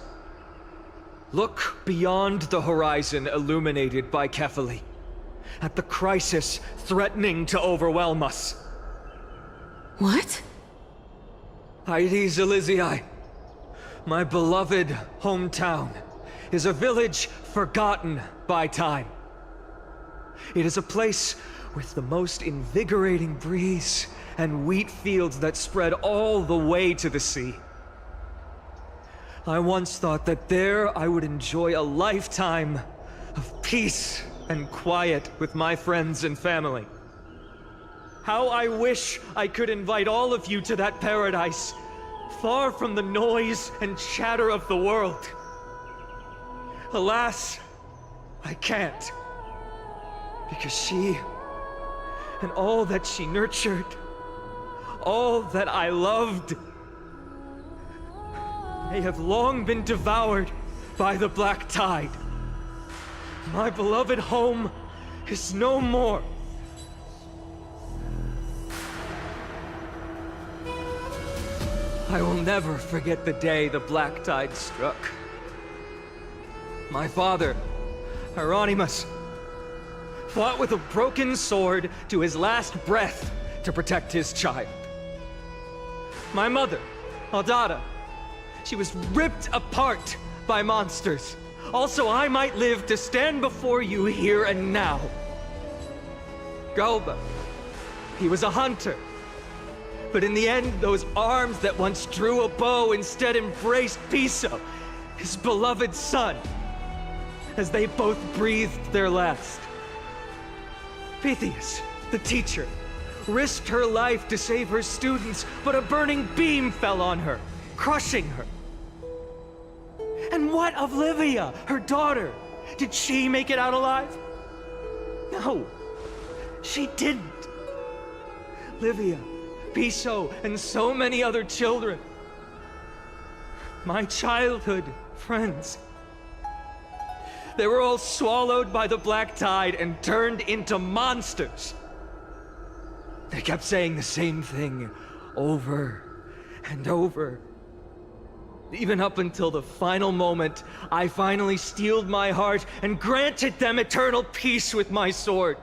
Look beyond the horizon illuminated by Kefali, at the crisis threatening to overwhelm us. What? Ides Elysiae, my beloved hometown, is a village forgotten by time. It is a place with the most invigorating breeze and wheat fields that spread all the way to the sea. I once thought that there I would enjoy a lifetime of peace and quiet with my friends and family. How I wish I could invite all of you to that paradise, far from the noise and chatter of the world. Alas, I can't. Because she, and all that she nurtured, all that I loved, they have long been devoured by the Black Tide. My beloved home is no more. I will never forget the day the Black Tide struck. My father, Hieronymus, fought with a broken sword to his last breath to protect his child. My mother, Aldada, she was ripped apart by monsters. Also, I might live to stand before you here and now. Galba, he was a hunter. But in the end, those arms that once drew a bow instead embraced Piso. his beloved son, as they both breathed their last. Pythias, the teacher, risked her life to save her students, but a burning beam fell on her, crushing her. And what of Livia, her daughter? Did she make it out alive? No, she didn't. Livia, Piso, and so many other children. My childhood friends. They were all swallowed by the black tide and turned into monsters. They kept saying the same thing over and over. Even up until the final moment, I finally steeled my heart and granted them eternal peace with my sword.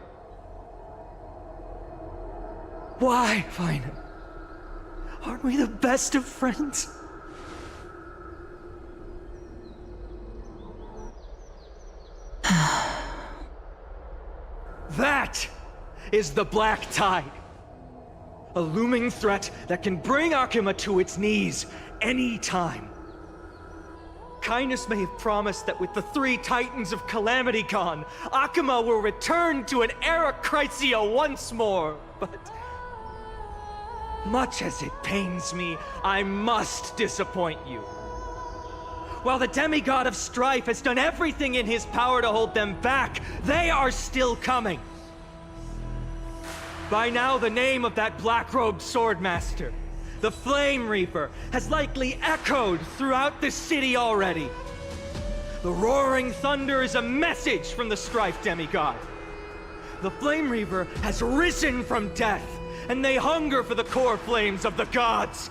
Why, Finan? Aren't we the best of friends? That is the Black Tide. A looming threat that can bring Akuma to its knees any time. Cainus may have promised that with the 3 Titans of Calamity gone, Akuma will return to an era Chrysia once more, but much as it pains me, I must disappoint you. While the demigod of strife has done everything in his power to hold them back, they are still coming. By now, the name of that black-robed swordmaster, the Flame Reaper, has likely echoed throughout the city already. The roaring thunder is a message from the strife demigod. The Flame Reaper has risen from death, and they hunger for the core flames of the gods.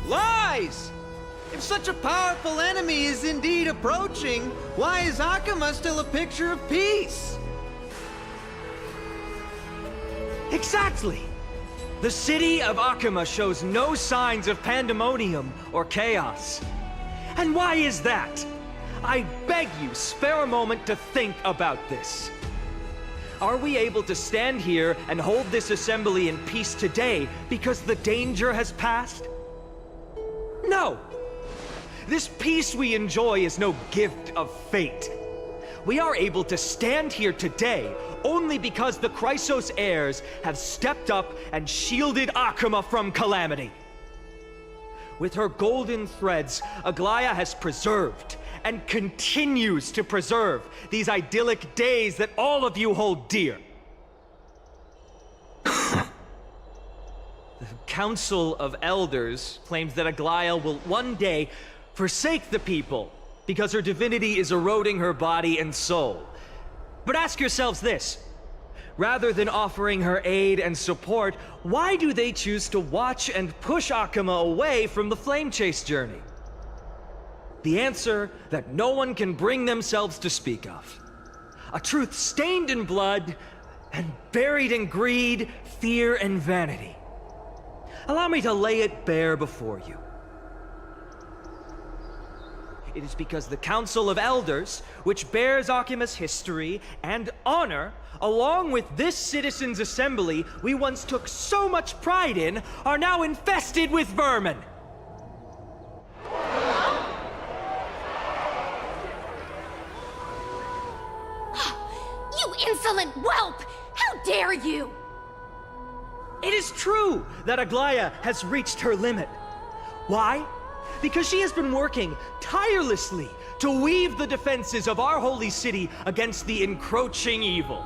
Lies! If such a powerful enemy is indeed approaching, why is Akuma still a picture of peace? Exactly! The city of Akuma shows no signs of pandemonium or chaos. And why is that? I beg you, spare a moment to think about this. Are we able to stand here and hold this assembly in peace today because the danger has passed? No! This peace we enjoy is no gift of fate. We are able to stand here today only because the Chrysos heirs have stepped up and shielded Akuma from calamity. With her golden threads, Aglaya has preserved and continues to preserve these idyllic days that all of you hold dear. The Council of Elders claims that Aglaya will one day forsake the people because her divinity is eroding her body and soul. But ask yourselves this. Rather than offering her aid and support, why do they choose to watch and push Akuma away from the Flame Chase journey? The answer that no one can bring themselves to speak of. A truth stained in blood and buried in greed, fear, and vanity. Allow me to lay it bare before you. It is because the Council of Elders, which bears Akuma's history and honor, along with this citizens' assembly we once took so much pride in, are now infested with vermin. You insolent whelp! How dare you! It is true that Aglaya has reached her limit. Why? Because she has been working tirelessly to weave the defenses of our holy city against the encroaching evil.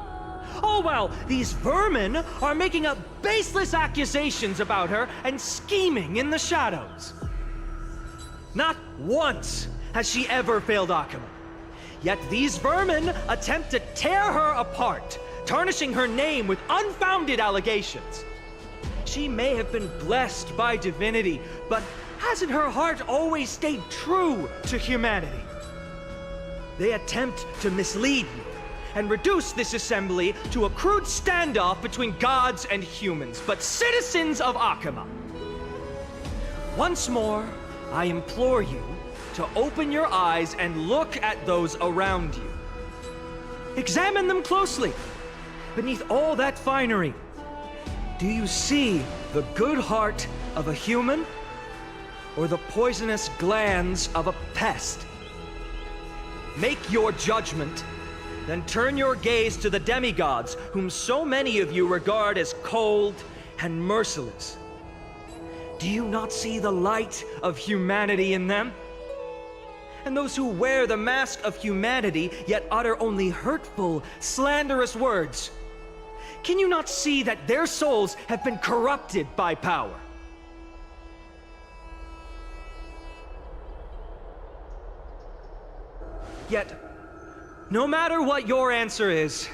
All while these vermin are making up baseless accusations about her and scheming in the shadows. Not once has she ever failed Akuma. Yet these vermin attempt to tear her apart, tarnishing her name with unfounded allegations. She may have been blessed by divinity, but hasn't her heart always stayed true to humanity? They attempt to mislead me and reduce this assembly to a crude standoff between gods and humans, but citizens of Akuma. Once more, I implore you to open your eyes and look at those around you. Examine them closely. Beneath all that finery, Do you see the good heart of a human, or the poisonous glands of a pest? Make your judgment, then turn your gaze to the demigods, whom so many of you regard as cold and merciless. Do you not see the light of humanity in them? And those who wear the mask of humanity, yet utter only hurtful, slanderous words. Can you not see that their souls have been corrupted by power? Yet, no matter what your answer is,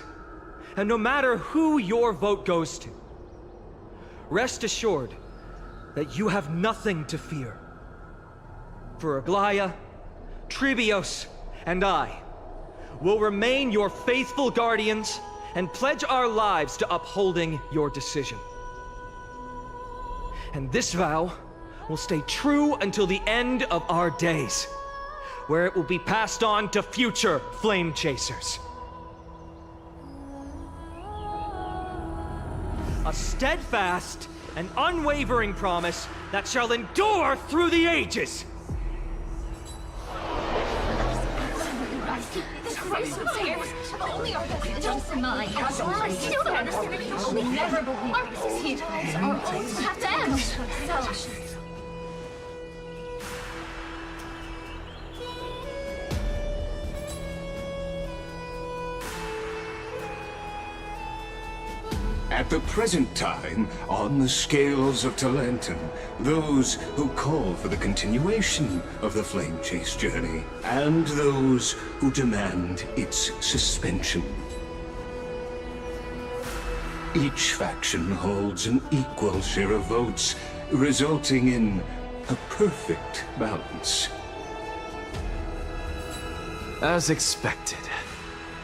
and no matter who your vote goes to, rest assured that you have nothing to fear. For Aglaya, Tribios, and I will remain your faithful guardians and pledge our lives to upholding your decision. And this vow will stay true until the end of our days, where it will be passed on to future Flame Chasers. A steadfast and unwavering promise that shall endure through the ages. This Christ of airs, if only our just mine. I still don't understand it. I will never believe our proceedings are all have to end. So, At the present time, on the scales of Talentum, those who call for the continuation of the Flame Chase journey, and those who demand its suspension. Each faction holds an equal share of votes, resulting in a perfect balance. As expected.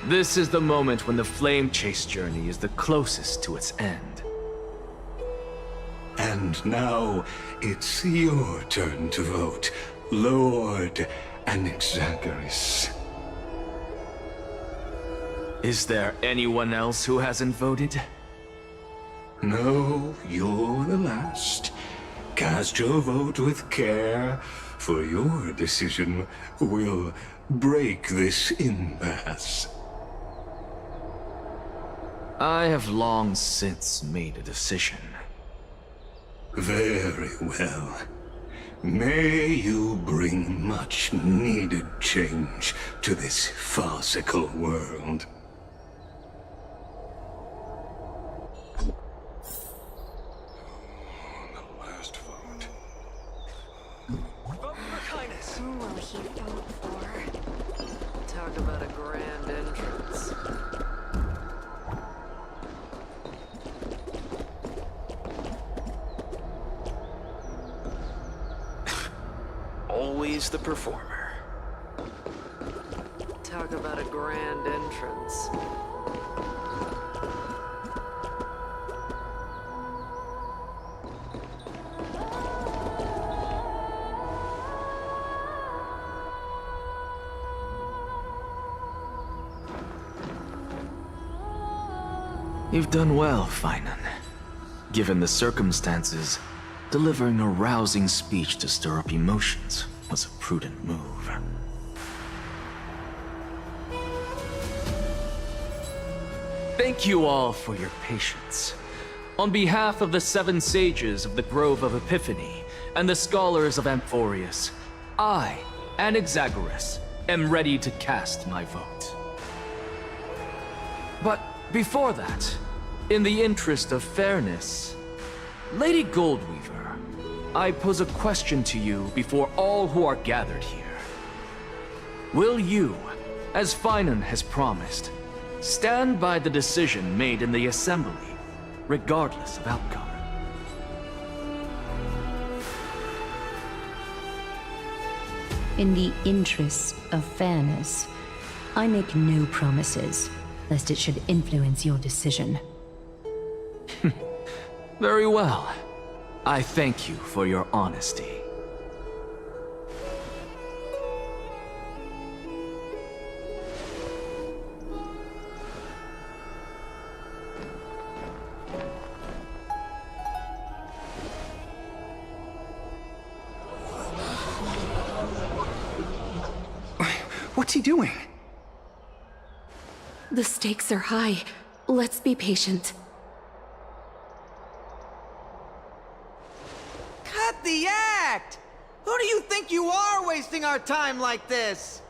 This is the moment when the Flame Chase journey is the closest to its end. And now, it's your turn to vote, Lord Anaxagoras. Is there anyone else who hasn't voted? No, you're the last. Cast your vote with care, for your decision will break this impasse. I have long since made a decision. Very well. May you bring much needed change to this farcical world. The last vote. Vote for kindness. Who will he vote for? Talk about a grand entrance. Always the performer. Talk about a grand entrance. You've done well, Finan. Given the circumstances, delivering a rousing speech to stir up emotions was a prudent move. Thank you all for your patience. On behalf of the 7 sages of the Grove of Epiphany and the scholars of Amphorius, I, Anaxagoras, am ready to cast my vote. But before that, in the interest of fairness, Lady Goldweaver, I pose a question to you before all who are gathered here. Will you, as Finan has promised, stand by the decision made in the Assembly, regardless of outcome? In the interest of fairness, I make no promises, lest it should influence your decision. Very well. I thank you for your honesty. What's he doing? The stakes are high. Let's be patient. Cut the act! Who do you think you are wasting our time like this?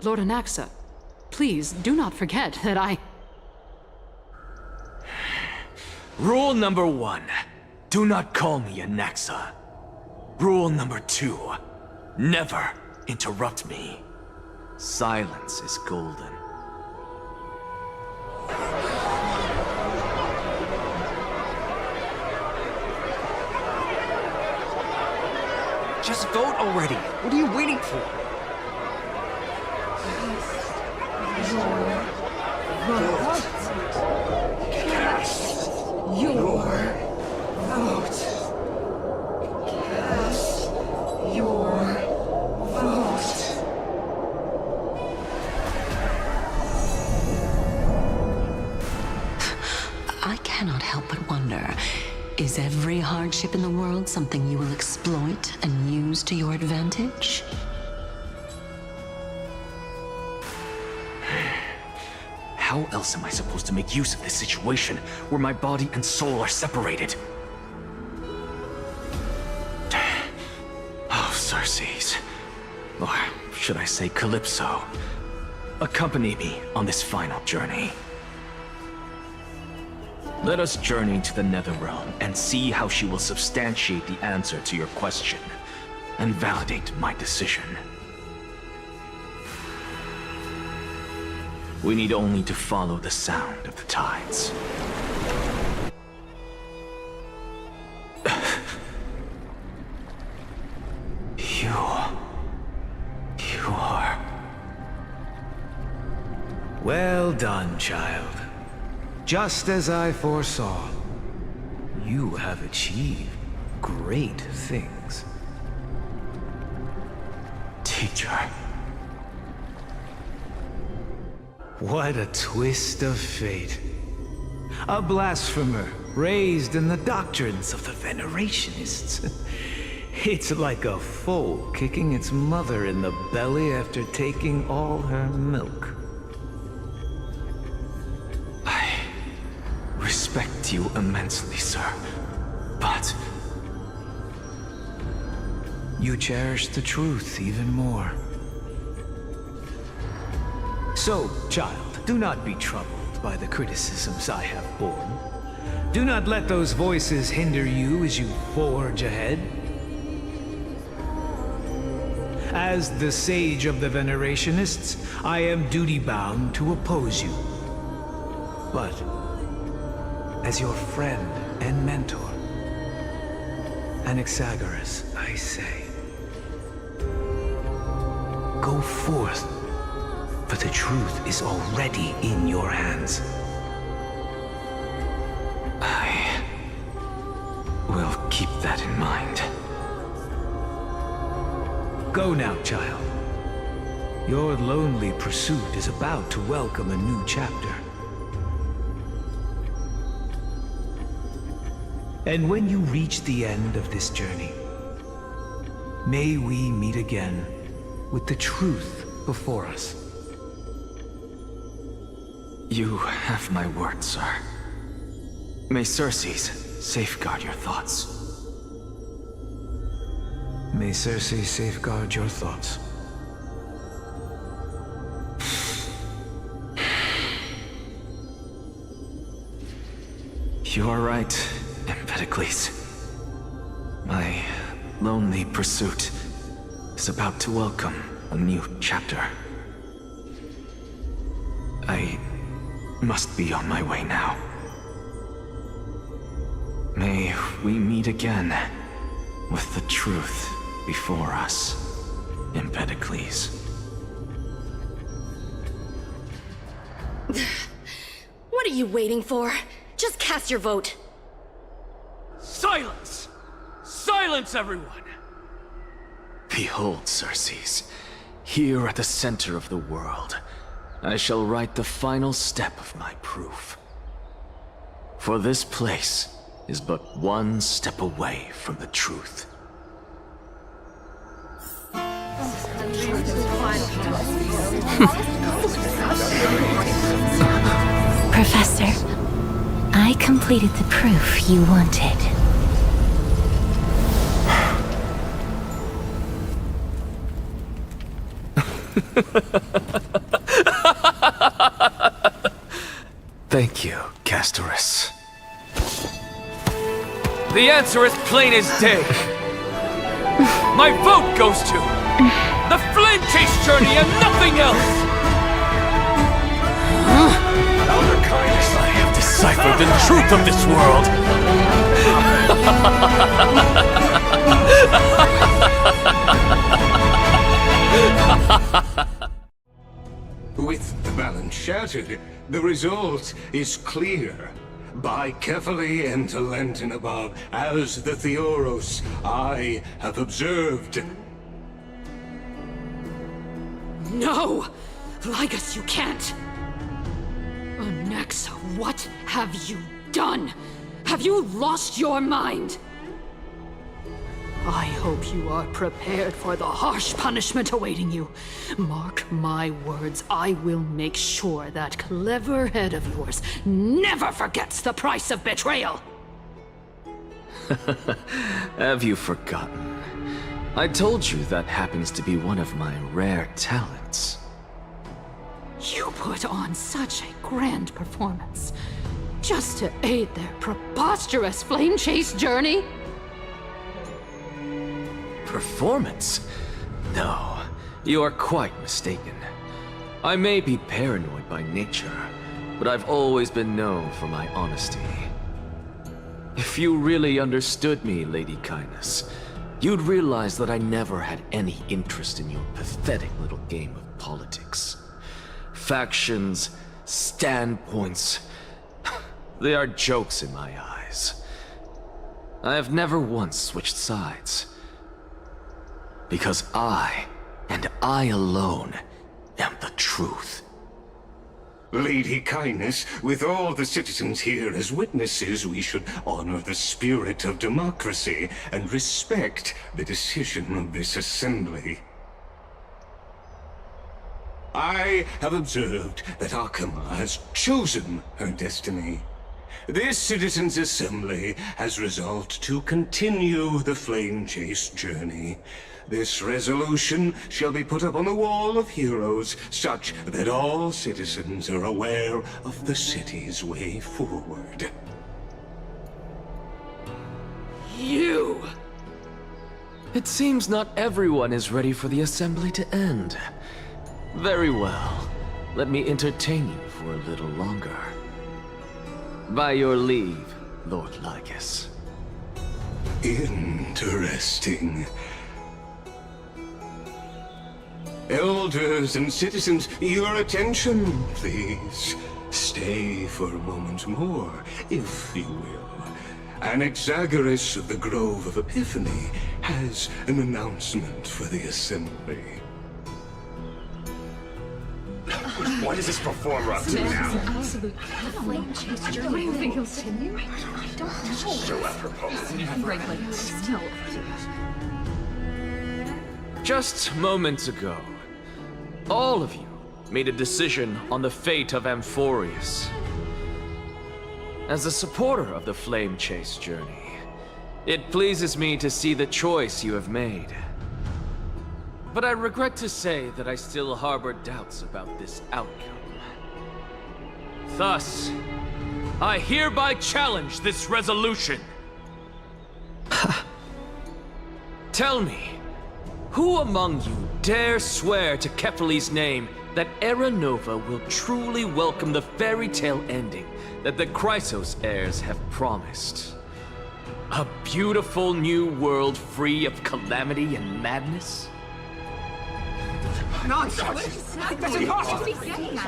Lord Anaxa, please do not forget that I... Rule number 1. Do not call me Anaxa. Rule number 2. Never interrupt me. Silence is golden. Just vote already. What are you waiting for? I cannot help but wonder, is every hardship in the world something you will exploit and use to your advantage? How else am I supposed to make use of this situation where my body and soul are separated? Oh, Xerxes. Or should I say Calypso? Accompany me on this final journey. Let us journey to the Netherrealm and see how she will substantiate the answer to your question and validate my decision. We need only to follow the sound of the tides. You are... Well done, child. Just as I foresaw, you have achieved great things. Teacher. What a twist of fate. A blasphemer raised in the doctrines of the Venerationists. It's like a foal kicking its mother in the belly after taking all her milk. I respect you immensely, sir, but... You cherish the truth even more. So, child, do not be troubled by the criticisms I have borne. Do not let those voices hinder you as you forge ahead. As the sage of the Venerationists, I am duty-bound to oppose you. But, as your friend and mentor, Anaxagoras, I say, go forth, for the truth is already in your hands. I will keep that in mind. Go now, child. Your lonely pursuit is about to welcome a new chapter. And when you reach the end of this journey, may we meet again with the truth before us. You have my word, sir. May Xerxes safeguard your thoughts. May Xerxes safeguard your thoughts. You are right, Empedocles. My lonely pursuit is about to welcome a new chapter. I must be on my way now. May we meet again with the truth before us, Empedocles. What are you waiting for? Just cast your vote. Silence! Silence, everyone! Behold, Xerxes, here at the center of the world, I shall write the final step of my proof. For this place is but one step away from the truth. Professor, I completed the proof you wanted. Thank you, Castorus. The answer is plain as day. My vote goes to the Flame Chase Journey and nothing else! Elder Kindness, I have deciphered the truth of this world! With the balance shattered, the result is clear. Buy carefully and to Lenten above, as the Theoros I have observed. No! Lygus, you can't! Anaxa, what have you done? Have you lost your mind? I hope you are prepared for the harsh punishment awaiting you. Mark my words, I will make sure that clever head of yours never forgets the price of betrayal! Have you forgotten? I told you that happens to be one of my rare talents. You put on such a grand performance, just to aid their preposterous flame chase journey? Performance? No, you are quite mistaken. I may be paranoid by nature, but I've always been known for my honesty. If you really understood me, Lady Kindness, you'd realize that I never had any interest in your pathetic little game of politics. Factions, standpoints, they are jokes in my eyes. I have never once switched sides. Because I, and I alone, am the truth. Lady Kindness, with all the citizens here as witnesses, we should honor the spirit of democracy and respect the decision of this assembly. I have observed that Akama has chosen her destiny. This citizens' assembly has resolved to continue the flame chase journey. This resolution shall be put up on the Wall of Heroes, such that all citizens are aware of the city's way forward. You! It seems not everyone is ready for the assembly to end. Very well. Let me entertain you for a little longer. By your leave, Lord Lygus. Interesting. Elders and citizens, your attention, please. Stay for a moment more, if you will. Anaxagoras of the Grove of Epiphany has an announcement for the assembly. What is this performer up to now? Absolute flame chase journey. I think he'll continue. I don't know. So apropos. Still. Just moments ago, all of you made a decision on the fate of Amphorius. As a supporter of the Flame Chase journey, it pleases me to see the choice you have made. But I regret to say that I still harbor doubts about this outcome. Thus, I hereby challenge this resolution. Tell me, who among you dare swear to Kephales's name that Era Nova will truly welcome the fairy tale ending that the Chrysos heirs have promised? A beautiful new world free of calamity and madness? Nonsense! That's impossible!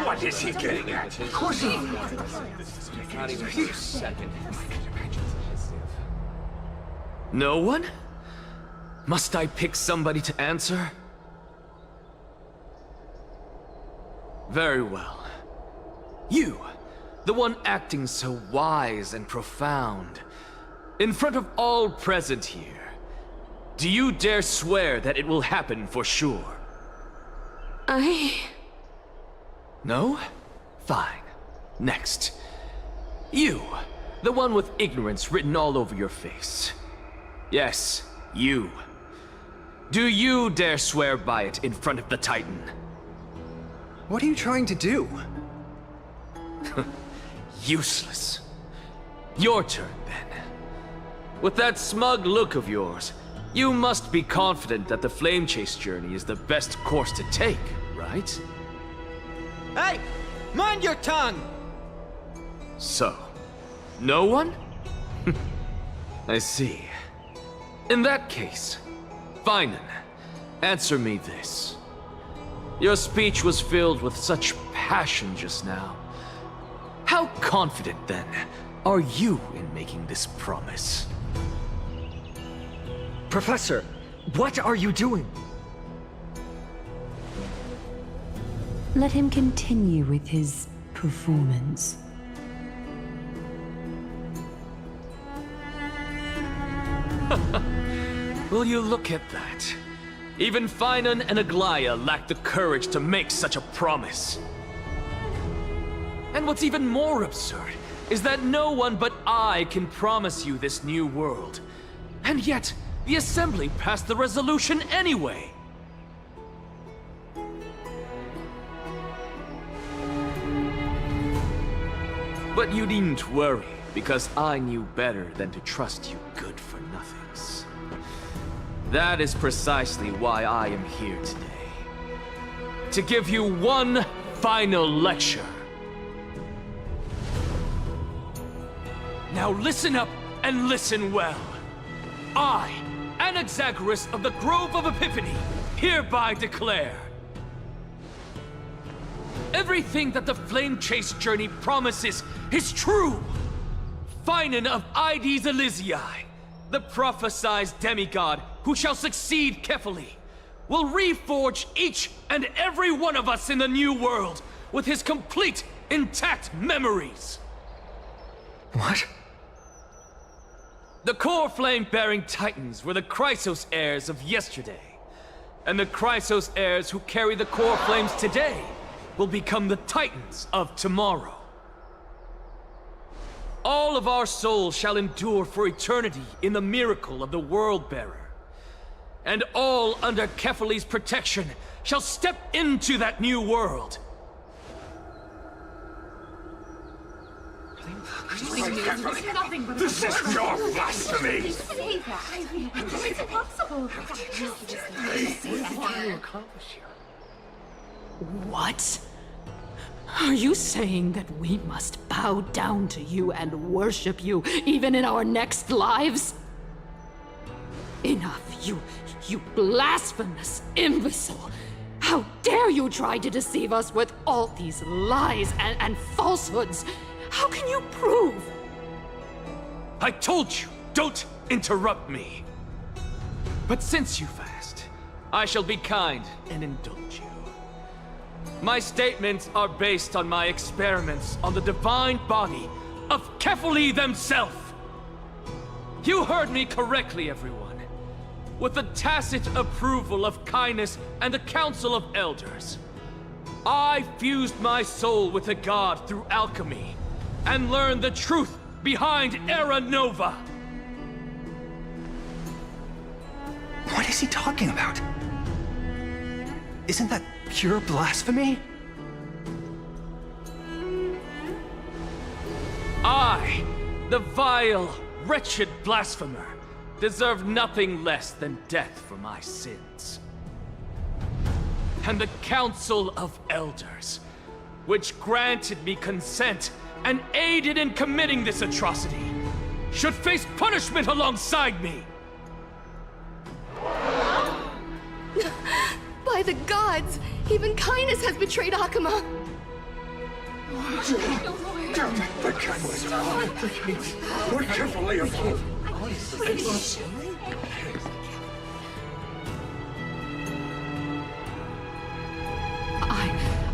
What is he getting at? Of course he... Not even for a second. No one? Must I pick somebody to answer? Very well. You, the one acting so wise and profound. In front of all present here, do you dare swear that it will happen for sure? No? Fine. Next. You, the one with ignorance written all over your face. Yes, you. Do you dare swear by it in front of the Titan? What are you trying to do? Useless. Your turn, then. With that smug look of yours, you must be confident that the Flame Chase journey is the best course to take, right? Hey! Mind your tongue! So, no one? I see. In that case, Finan, answer me this. Your speech was filled with such passion just now. How confident, then, are you in making this promise? Professor, what are you doing? Let him continue with his performance. Will you look at that? Even Finan and Aglaya lack the courage to make such a promise. And what's even more absurd is that no one but I can promise you this new world. And yet, the Assembly passed the resolution anyway. But you needn't worry, because I knew better than to trust you good-for-nothings. That is precisely why I am here today. To give you one final lecture. Now listen up and listen well. I, Anaxagoras of the Grove of Epiphany, hereby declare everything that the Flame Chase journey promises is true. Finan of Ides Elysiae, the prophesied demigod who shall succeed Kefali, will reforge each and every one of us in the new world with his complete, intact memories. What? The core flame-bearing titans were the Chrysos heirs of yesterday, and the Chrysos heirs who carry the core flames today will become the titans of tomorrow. All of our souls shall endure for eternity in the miracle of the World-Bearer, and all under Kefali's protection shall step into that new world. This is your blasphemy! It's impossible. What? Are you saying that we must bow down to you and worship you even in our next lives? Enough, you blasphemous imbecile! How dare you try to deceive us with all these lies and falsehoods? How can you prove? I told you, don't interrupt me. But since you've asked, I shall be kind and indulge you. My statements are based on my experiments on the divine body of Kefali themselves. You heard me correctly, everyone. With the tacit approval of Kindness and the Council of Elders, I fused my soul with the god through alchemy and learned the truth behind Era Nova. What is he talking about? Isn't that pure blasphemy? I, the vile, wretched blasphemer, deserve nothing less than death for my sins. And the Council of Elders, which granted me consent and aided in committing this atrocity, should face punishment alongside me. By the gods, even Kindness has betrayed Akuma. The cameras are We're carefully afloat.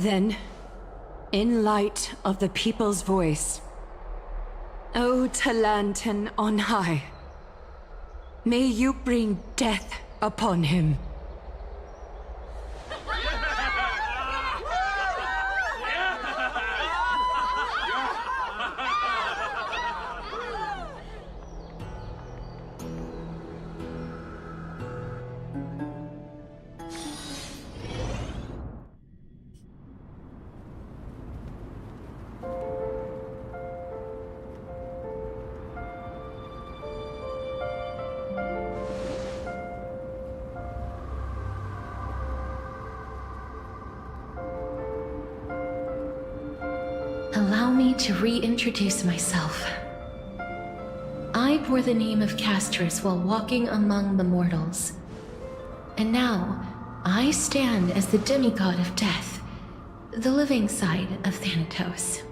Then, in light of the people's voice, O Talantan on high, may you bring death upon him. Allow me to reintroduce myself. I bore the name of Castris while walking among the mortals. And now, I stand as the demigod of death, the living side of Thanatos.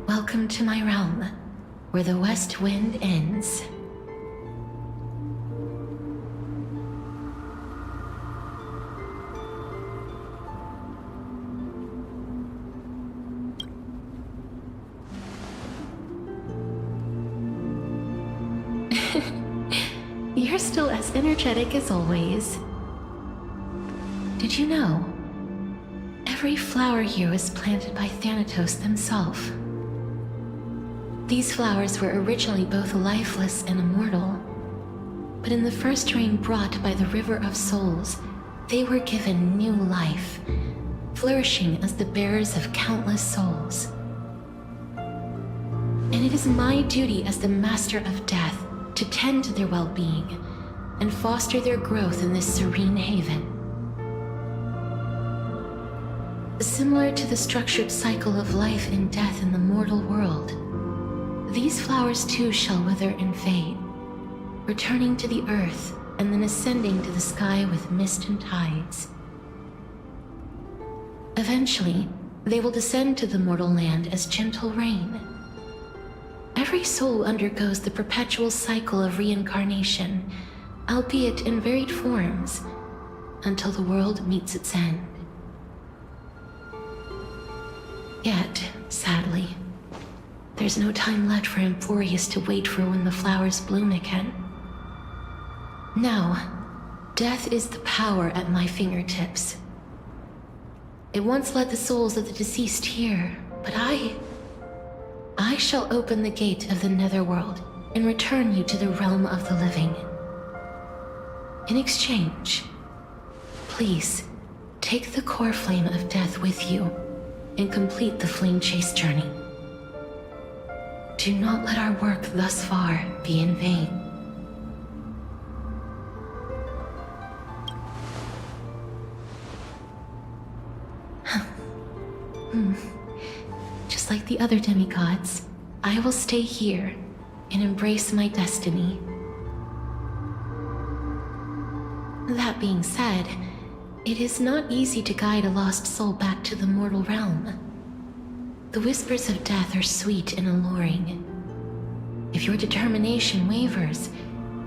Welcome to my realm, where the west wind ends. You're still as energetic as always. Did you know? Every flower here was planted by Thanatos himself. These flowers were originally both lifeless and immortal, but in the first rain brought by the River of Souls, they were given new life, flourishing as the bearers of countless souls. And it is my duty as the Master of Death to tend to their well-being and foster their growth in this serene haven. Similar to the structured cycle of life and death in the mortal world, these flowers too shall wither and fade, returning to the earth and then ascending to the sky with mist and tides. Eventually, they will descend to the mortal land as gentle rain. Every soul undergoes the perpetual cycle of reincarnation, albeit in varied forms, until the world meets its end. Yet, sadly, there's no time left for Emporius to wait for when the flowers bloom again. Now, death is the power at my fingertips. It once led the souls of the deceased here, but I shall open the gate of the Netherworld and return you to the realm of the living. In exchange, please take the core flame of death with you and complete the flame chase journey. Do not let our work thus far be in vain. Just like the other demigods, I will stay here and embrace my destiny. That being said, it is not easy to guide a lost soul back to the mortal realm. The whispers of death are sweet and alluring. If your determination wavers,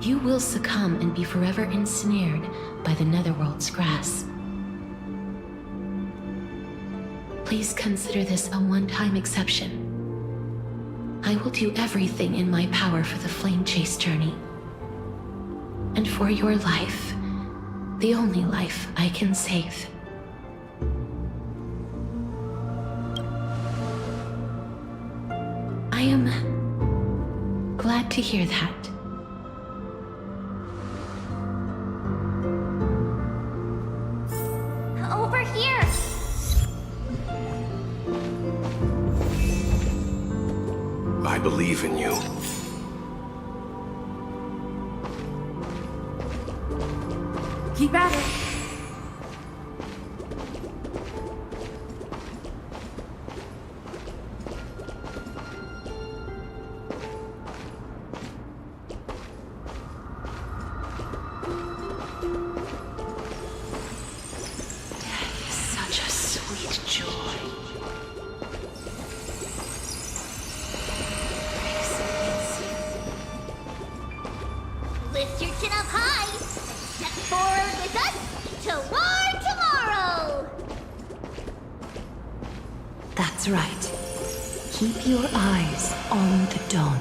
you will succumb and be forever ensnared by the Netherworld's grasp. Please consider this a one-time exception. I will do everything in my power for the flame chase journey. And for your life, the only life I can save. I am glad to hear that. Over here! I believe in you. Keep at it. Death is such a sweet joy. Lift your chin up high and step forward with us. That's right. Keep your eyes on the dawn.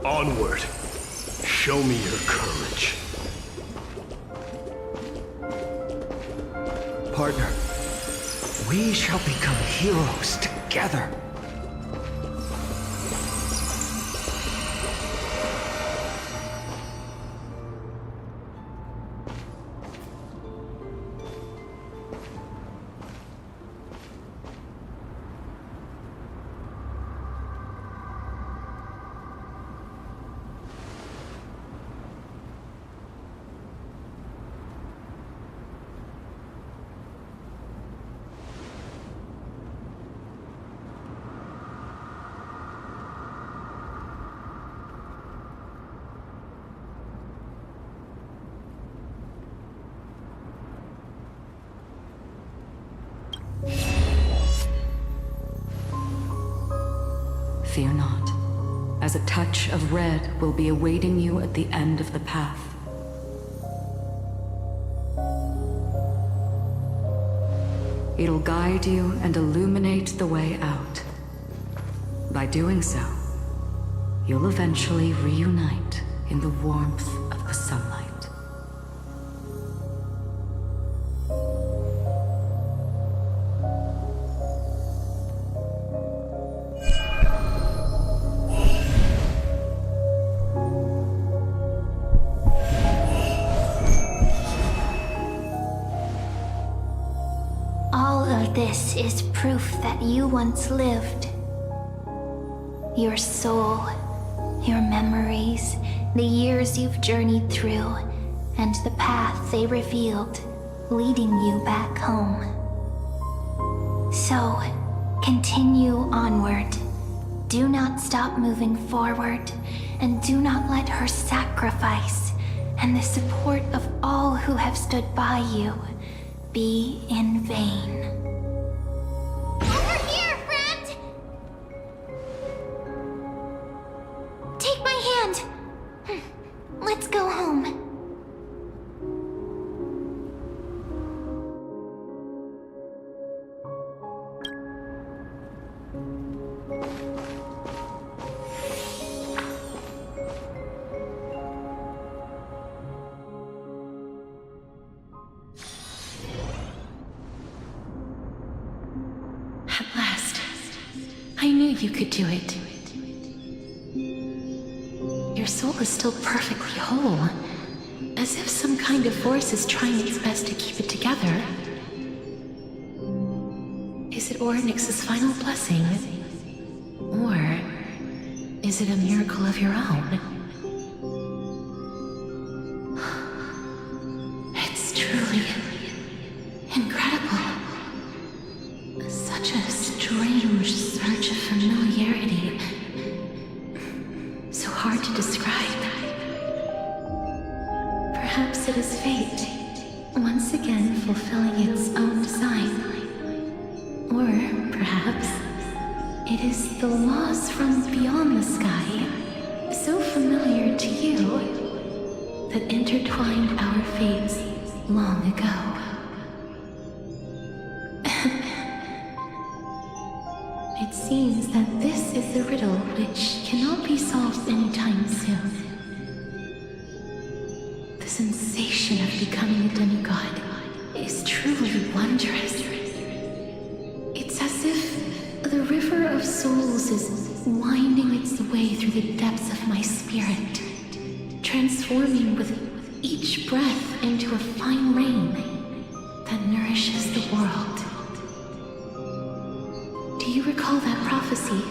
Onward. Show me your courage. Partner, we shall become heroes together. Fear not, as a touch of red will be awaiting you at the end of the path. It'll guide you and illuminate the way out. By doing so, you'll eventually reunite in the warmth of the sunlight. All of this is proof that you once lived. Your soul, your memories, the years you've journeyed through, and the path they revealed, leading you back home. So, continue onward. Do not stop moving forward, and do not let her sacrifice and the support of all who have stood by you be in vain. Over here, friend! Take my hand. Let's go home. At last, I knew you could do it. Your soul is still perfectly whole, as if some kind of force is trying its best to keep it together. Is it Orynyx's final blessing? Or is it a miracle of your own? It's truly incredible. Such a strange surge of familiarity. So hard to describe. Perhaps it is fate, once again fulfilling its own design. Or perhaps it is the laws from beyond the sky, so familiar to you, that intertwined our fates long ago. It seems that this is the riddle which cannot be solved anytime soon. The sensation of becoming a demigod is truly wondrous. It's as if the river of souls is winding its way through the depths of my spirit, transforming with each breath into a fine rain that nourishes the world. Do you recall that prophecy?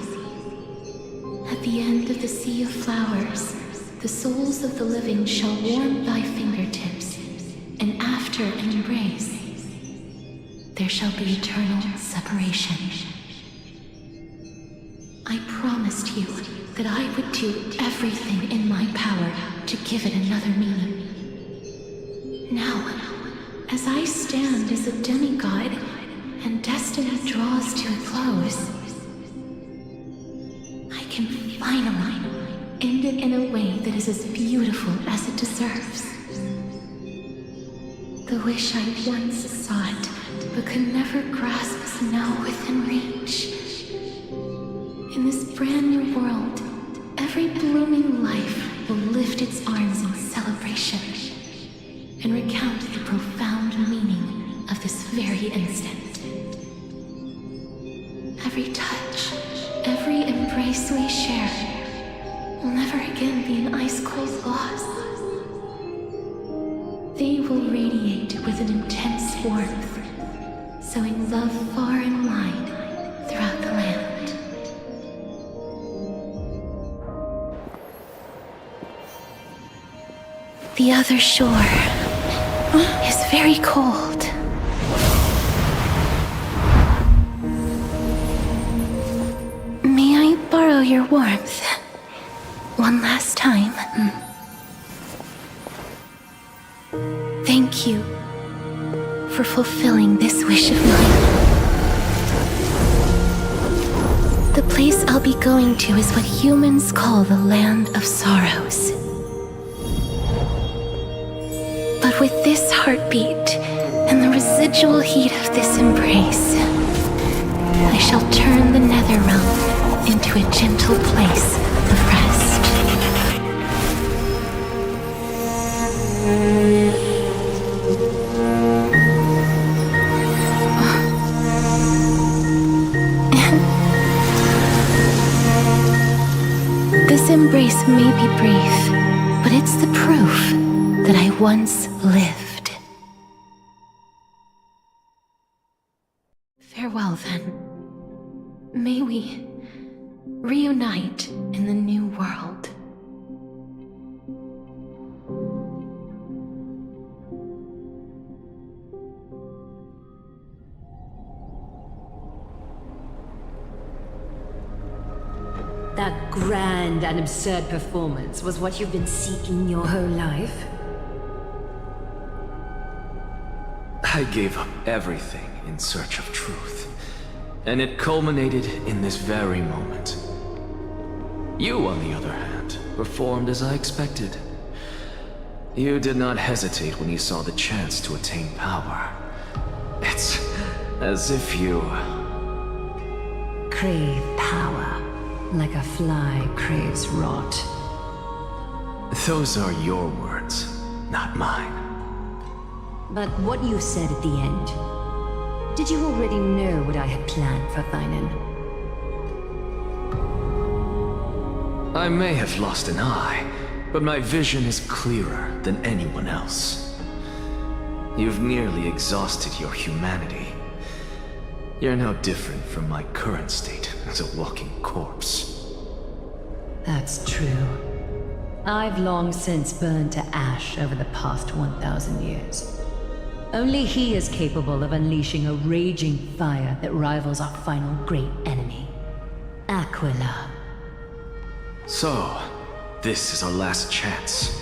At the end of the sea of flowers, the souls of the living shall warm thy fingertips, and after an embrace, there shall be eternal separation. I promised you that I would do everything in my power to give it another meaning. Now, as I stand as a demigod, and destiny draws to a close, I can finally end it in a way that is as beautiful as it deserves. The wish I once sought but could never grasp is now within reach. In this brand new world, every blooming life will lift its arms in celebration and recount the profound meaning of this very instant. Every touch, every embrace we share will never again be an ice-cold loss. They will radiate with an intense warmth, sowing love far and wide throughout the land. The other shore is very cold. May I borrow your warmth one last time? Thank you for fulfilling this wish of mine. The place I'll be going to is what humans call the Land of Sorrows. But with this heartbeat and the residual heat of this embrace, I shall turn the nether realm into a gentle place of rest. This embrace may be brief, but it's the proof that I once lived. Farewell, then. May we reunite in the new world. That grand and absurd performance was what you've been seeking your whole life? I gave up everything in search of truth, and it culminated in this very moment. You, on the other hand, performed as I expected. You did not hesitate when you saw the chance to attain power. It's as if you crave power, like a fly craves rot. Those are your words, not mine. But what you said at the end, did you already know what I had planned for Thainan? I may have lost an eye, but my vision is clearer than anyone else. You've nearly exhausted your humanity. You're no different from my current state as a walking corpse. That's true. I've long since burned to ash over the past 1,000 years. Only he is capable of unleashing a raging fire that rivals our final great enemy, Aquila. So, this is our last chance.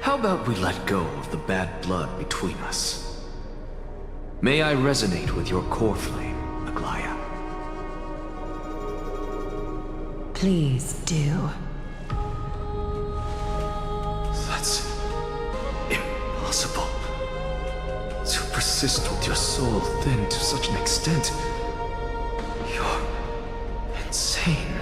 How about we let go of the bad blood between us? May I resonate with your core flame, Aglaya? Please do. That's impossible. To persist with your soul thinned to such an extent. You're insane.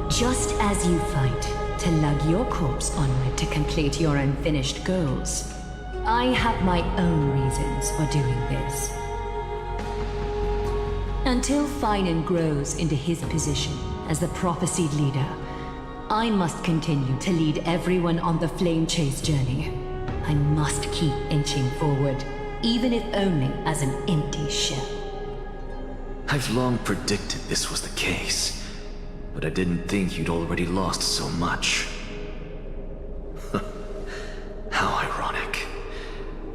Just as you fight to lug your corpse onward to complete your unfinished goals, I have my own reasons for doing this. Until Thainan grows into his position as the prophesied leader, I must continue to lead everyone on the flame chase journey. I must keep inching forward, even if only as an empty shell. I've long predicted this was the case, but I didn't think you'd already lost so much. How ironic.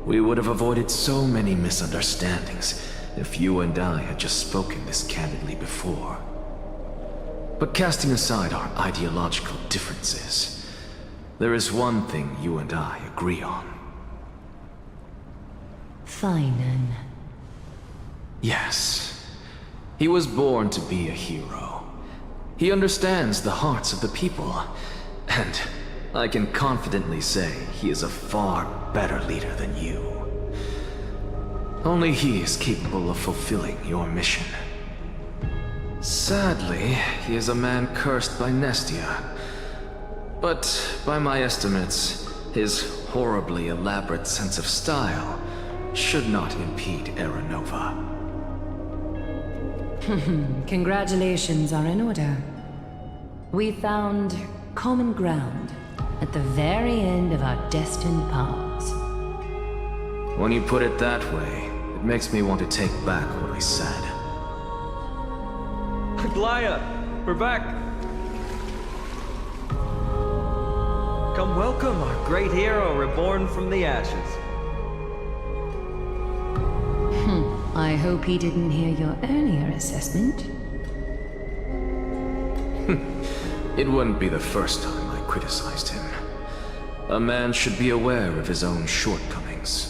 We would have avoided so many misunderstandings if you and I had just spoken this candidly before. But casting aside our ideological differences, there is one thing you and I agree on. Thainan. Yes. He was born to be a hero. He understands the hearts of the people, and I can confidently say he is a far better leader than you. Only he is capable of fulfilling your mission. Sadly, he is a man cursed by Nestia. But by my estimates, his horribly elaborate sense of style should not impede Era Nova. Congratulations are in order. We found common ground at the very end of our destined paths. When you put it that way, it makes me want to take back what I said. Glaya, we're back. Come welcome our great hero reborn from the ashes. I hope he didn't hear your earlier assessment. It wouldn't be the first time I criticized him. A man should be aware of his own shortcomings.